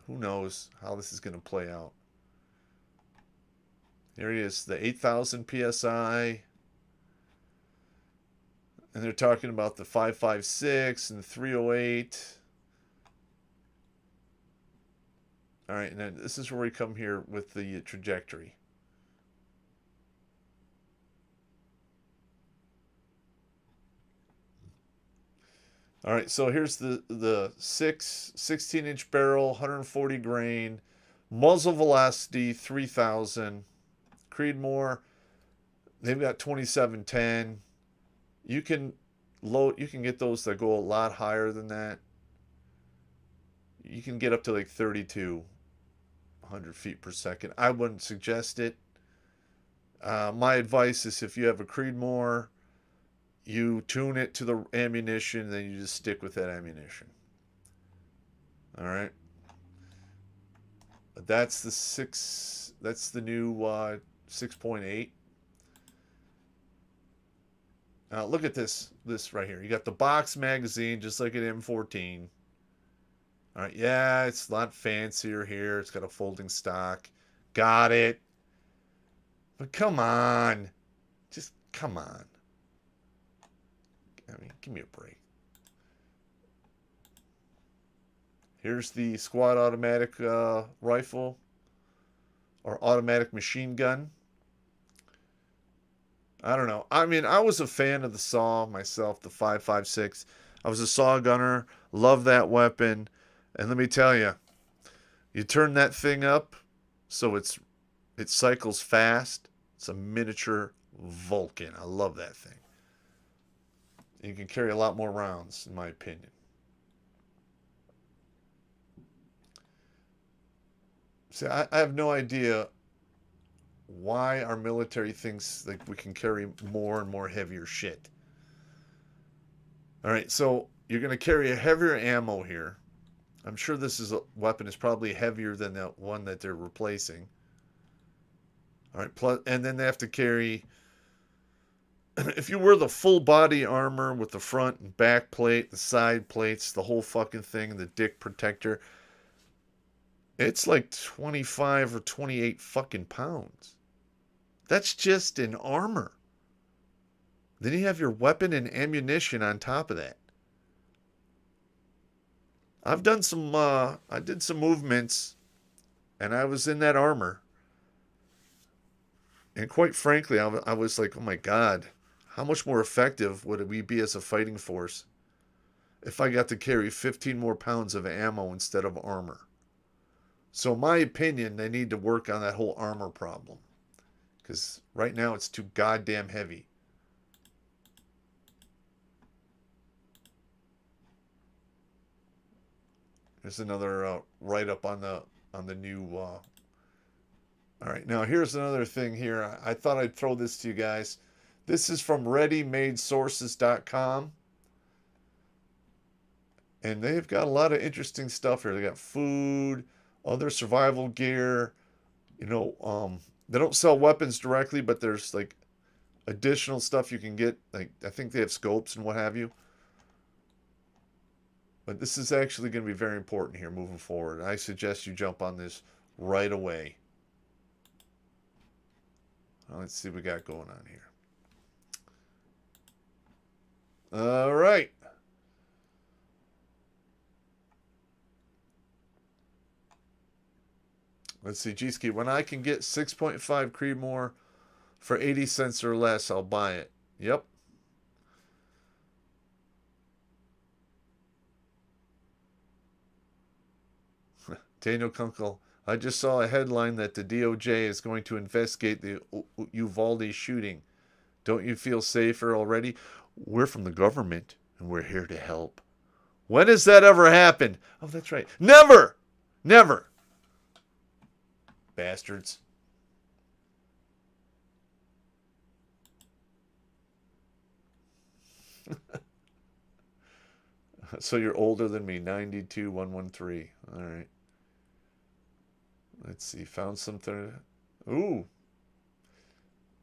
who knows how this is going to play out. Here he is, the 8,000 PSI. And they're talking about the 5.56 and the 308. All right, and then this is where we come here with the trajectory. All right, so here's the 16-inch barrel, 140 grain, muzzle velocity 3,000. Creedmoor, they've got 2710. You can get those that go a lot higher than that. You can get up to like 3,200 feet per second. I wouldn't suggest it. My advice is if you have a Creedmoor, you tune it to the ammunition, then you just stick with that ammunition. All right. That's the new 6.8. Now look at this right here. You got the box magazine, just like an M14. All right, yeah, it's a lot fancier here. It's got a folding stock. Got it. But come on. Just come on. I mean, give me a break. Here's the squad automatic rifle or automatic machine gun. I don't know. I mean, I was a fan of the saw myself, the 5.56. I was a saw gunner. Love that weapon. And let me tell you, you turn that thing up so it cycles fast. It's a miniature Vulcan. I love that thing. You can carry a lot more rounds, in my opinion. See, I have no idea why our military thinks like we can carry more and more heavier shit. All right, so you're going to carry a heavier ammo here. I'm sure this weapon is probably heavier than that one that they're replacing. All right, plus, and then they have to carry. If you wear the full body armor with the front and back plate, the side plates, the whole fucking thing, the dick protector, it's like 25 or 28 fucking pounds. That's just in armor. Then you have your weapon and ammunition on top of that. I've done some, I did some movements, and I was in that armor. And quite frankly, I was like, oh my God, how much more effective would we be as a fighting force if I got to carry 15 more pounds of ammo instead of armor? So in my opinion, they need to work on that whole armor problem. Because right now it's too goddamn heavy. There's another write-up on the new... all right, now here's another thing here. I thought I'd throw this to you guys. This is from ReadyMadeSources.com. And they've got a lot of interesting stuff here. They got food, other survival gear. You know, they don't sell weapons directly, but there's like additional stuff you can get. Like I think they have scopes and what have you. But this is actually going to be very important here moving forward. I suggest you jump on this right away. Let's see what we got going on here. All right. Let's see, G-Ski. When I can get 6.5 Creedmoor for 80 cents or less, I'll buy it. Yep. Daniel Kunkel. I just saw a headline that the DOJ is going to investigate the Uvalde shooting. Don't you feel safer already? We're from the government and we're here to help. When has that ever happened? Oh, that's right. Never! Never! Bastards. So you're older than me. 92113. All right. Let's see. Found something. Ooh.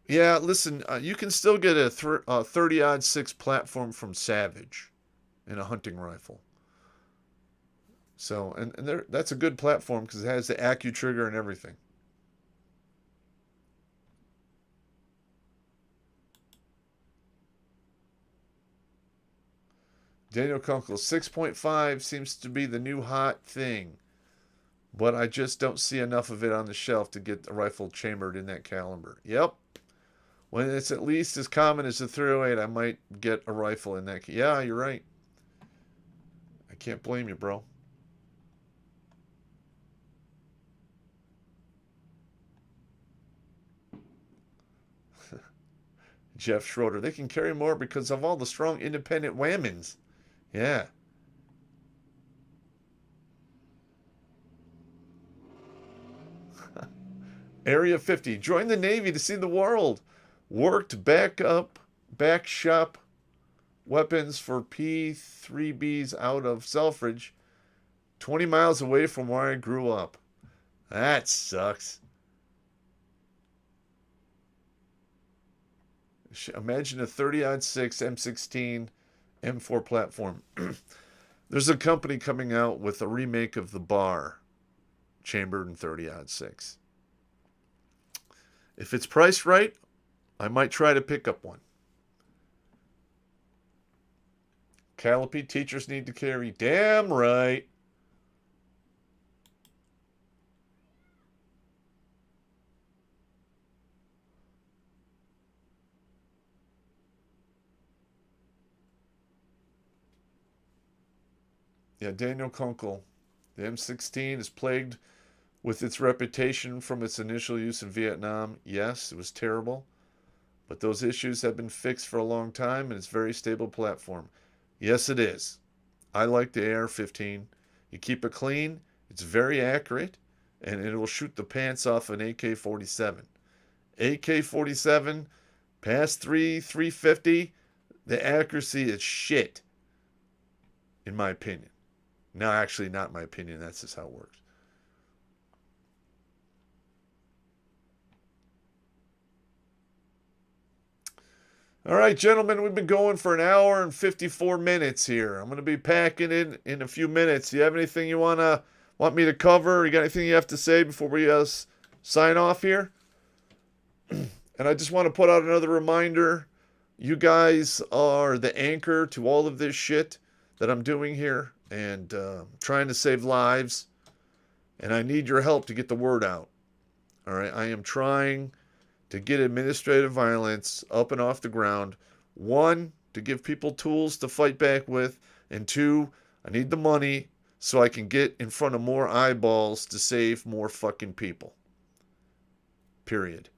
Yeah, listen, you can still get a 30-06 platform from Savage in a hunting rifle. So, and that's a good platform because it has the AccuTrigger and everything. Daniel Kunkel, 6.5 seems to be the new hot thing, but I just don't see enough of it on the shelf to get the rifle chambered in that caliber. Yep. When it's at least as common as the 308, I might get a rifle in that. Yeah, you're right. I can't blame you, bro. Jeff Schroeder, they can carry more because of all the strong independent whammons. Yeah. Area 50, join the Navy to see the world. Worked back shop weapons for P3Bs out of Selfridge, 20 miles away from where I grew up. That sucks. Imagine a 30-06 M16 M4 platform. There's a company coming out with a remake of the bar chambered in 30-06. If it's priced right, I might try to pick up one. Calliope, teachers need to carry. Damn right. Yeah, Daniel Kunkel. The M16 is plagued with its reputation from its initial use in Vietnam. Yes, it was terrible. But those issues have been fixed for a long time and it's a very stable platform. Yes, it is. I like the AR-15. You keep it clean, it's very accurate, and it will shoot the pants off an AK-47. AK-47, past 350, the accuracy is shit, in my opinion. No, actually, not my opinion. That's just how it works. All right, gentlemen, we've been going for an hour and 54 minutes here. I'm going to be packing in a few minutes. Do you have anything you want me to cover? You got anything you have to say before we sign off here? And I just want to put out another reminder. You guys are the anchor to all of this shit that I'm doing here and trying to save lives. And I need your help to get the word out. All right, I am trying to get administrative violence up and off the ground. One, to give people tools to fight back with. And two, I need the money so I can get in front of more eyeballs to save more fucking people. Period.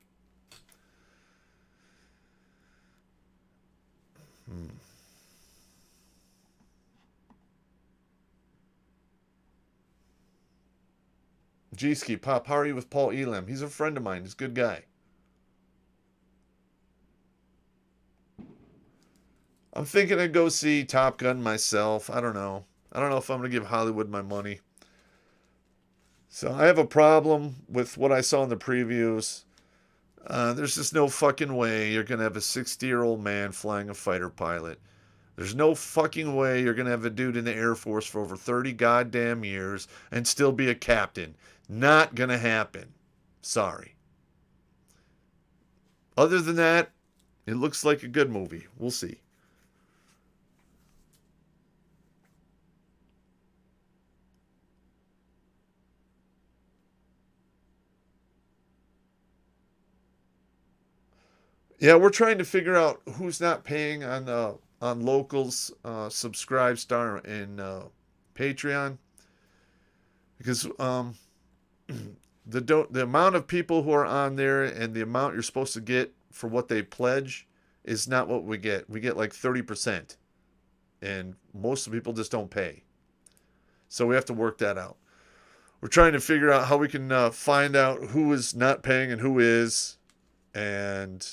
G-Ski, Pop, how are you with Paul Elam? He's a friend of mine. He's a good guy. I'm thinking to go see Top Gun myself. I don't know. I don't know if I'm going to give Hollywood my money. So I have a problem with what I saw in the previews. There's just no fucking way you're going to have a 60-year-old man flying a fighter pilot. There's no fucking way you're going to have a dude in the Air Force for over 30 goddamn years and still be a captain. Not going to happen. Sorry. Other than that, it looks like a good movie. We'll see. Yeah, we're trying to figure out who's not paying on Locals Subscribe Star and Patreon. because the amount of people who are on there and the amount you're supposed to get for what they pledge is not what we get. We get like 30%, and most of the people just don't pay. So we have to work that out. We're trying to figure out how we can find out who is not paying and who is, and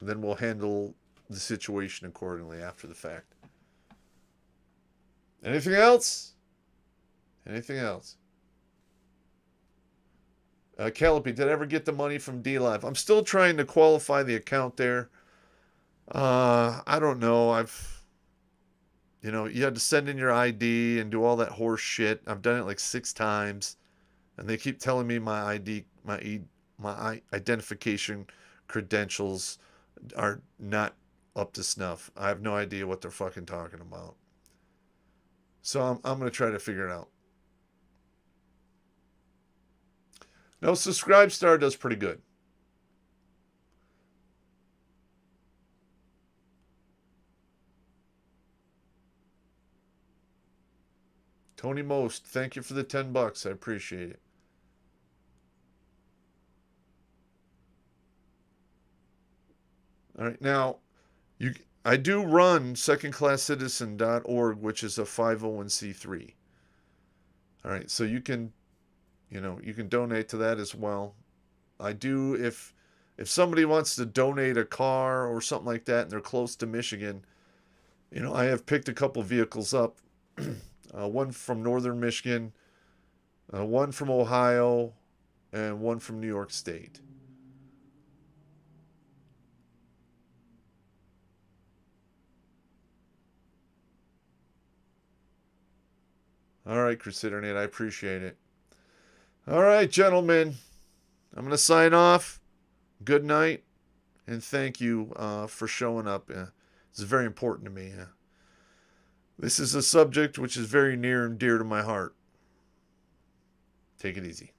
then we'll handle the situation accordingly after the fact. Anything else? Anything else? Callipy, did I ever get the money from DLive? I'm still trying to qualify the account there. I don't know. You had to send in your ID and do all that horse shit. I've done it like 6 times, and they keep telling me my ID, my identification credentials are not up to snuff. I have no idea what they're fucking talking about. So I'm going to try to figure it out. No, Subscribe Star does pretty good. Tony Most, thank you for the $10. I appreciate it. All right, now I do run secondclasscitizen.org, which is a 501c3. All right, so you can donate to that as well. I do if somebody wants to donate a car or something like that and they're close to Michigan, I have picked a couple vehicles up. One from northern Michigan, one from Ohio, and one from New York State. All right, Crusader Nate, I appreciate it. All right, gentlemen, I'm going to sign off. Good night, and thank you for showing up. It's very important to me. This is a subject which is very near and dear to my heart. Take it easy.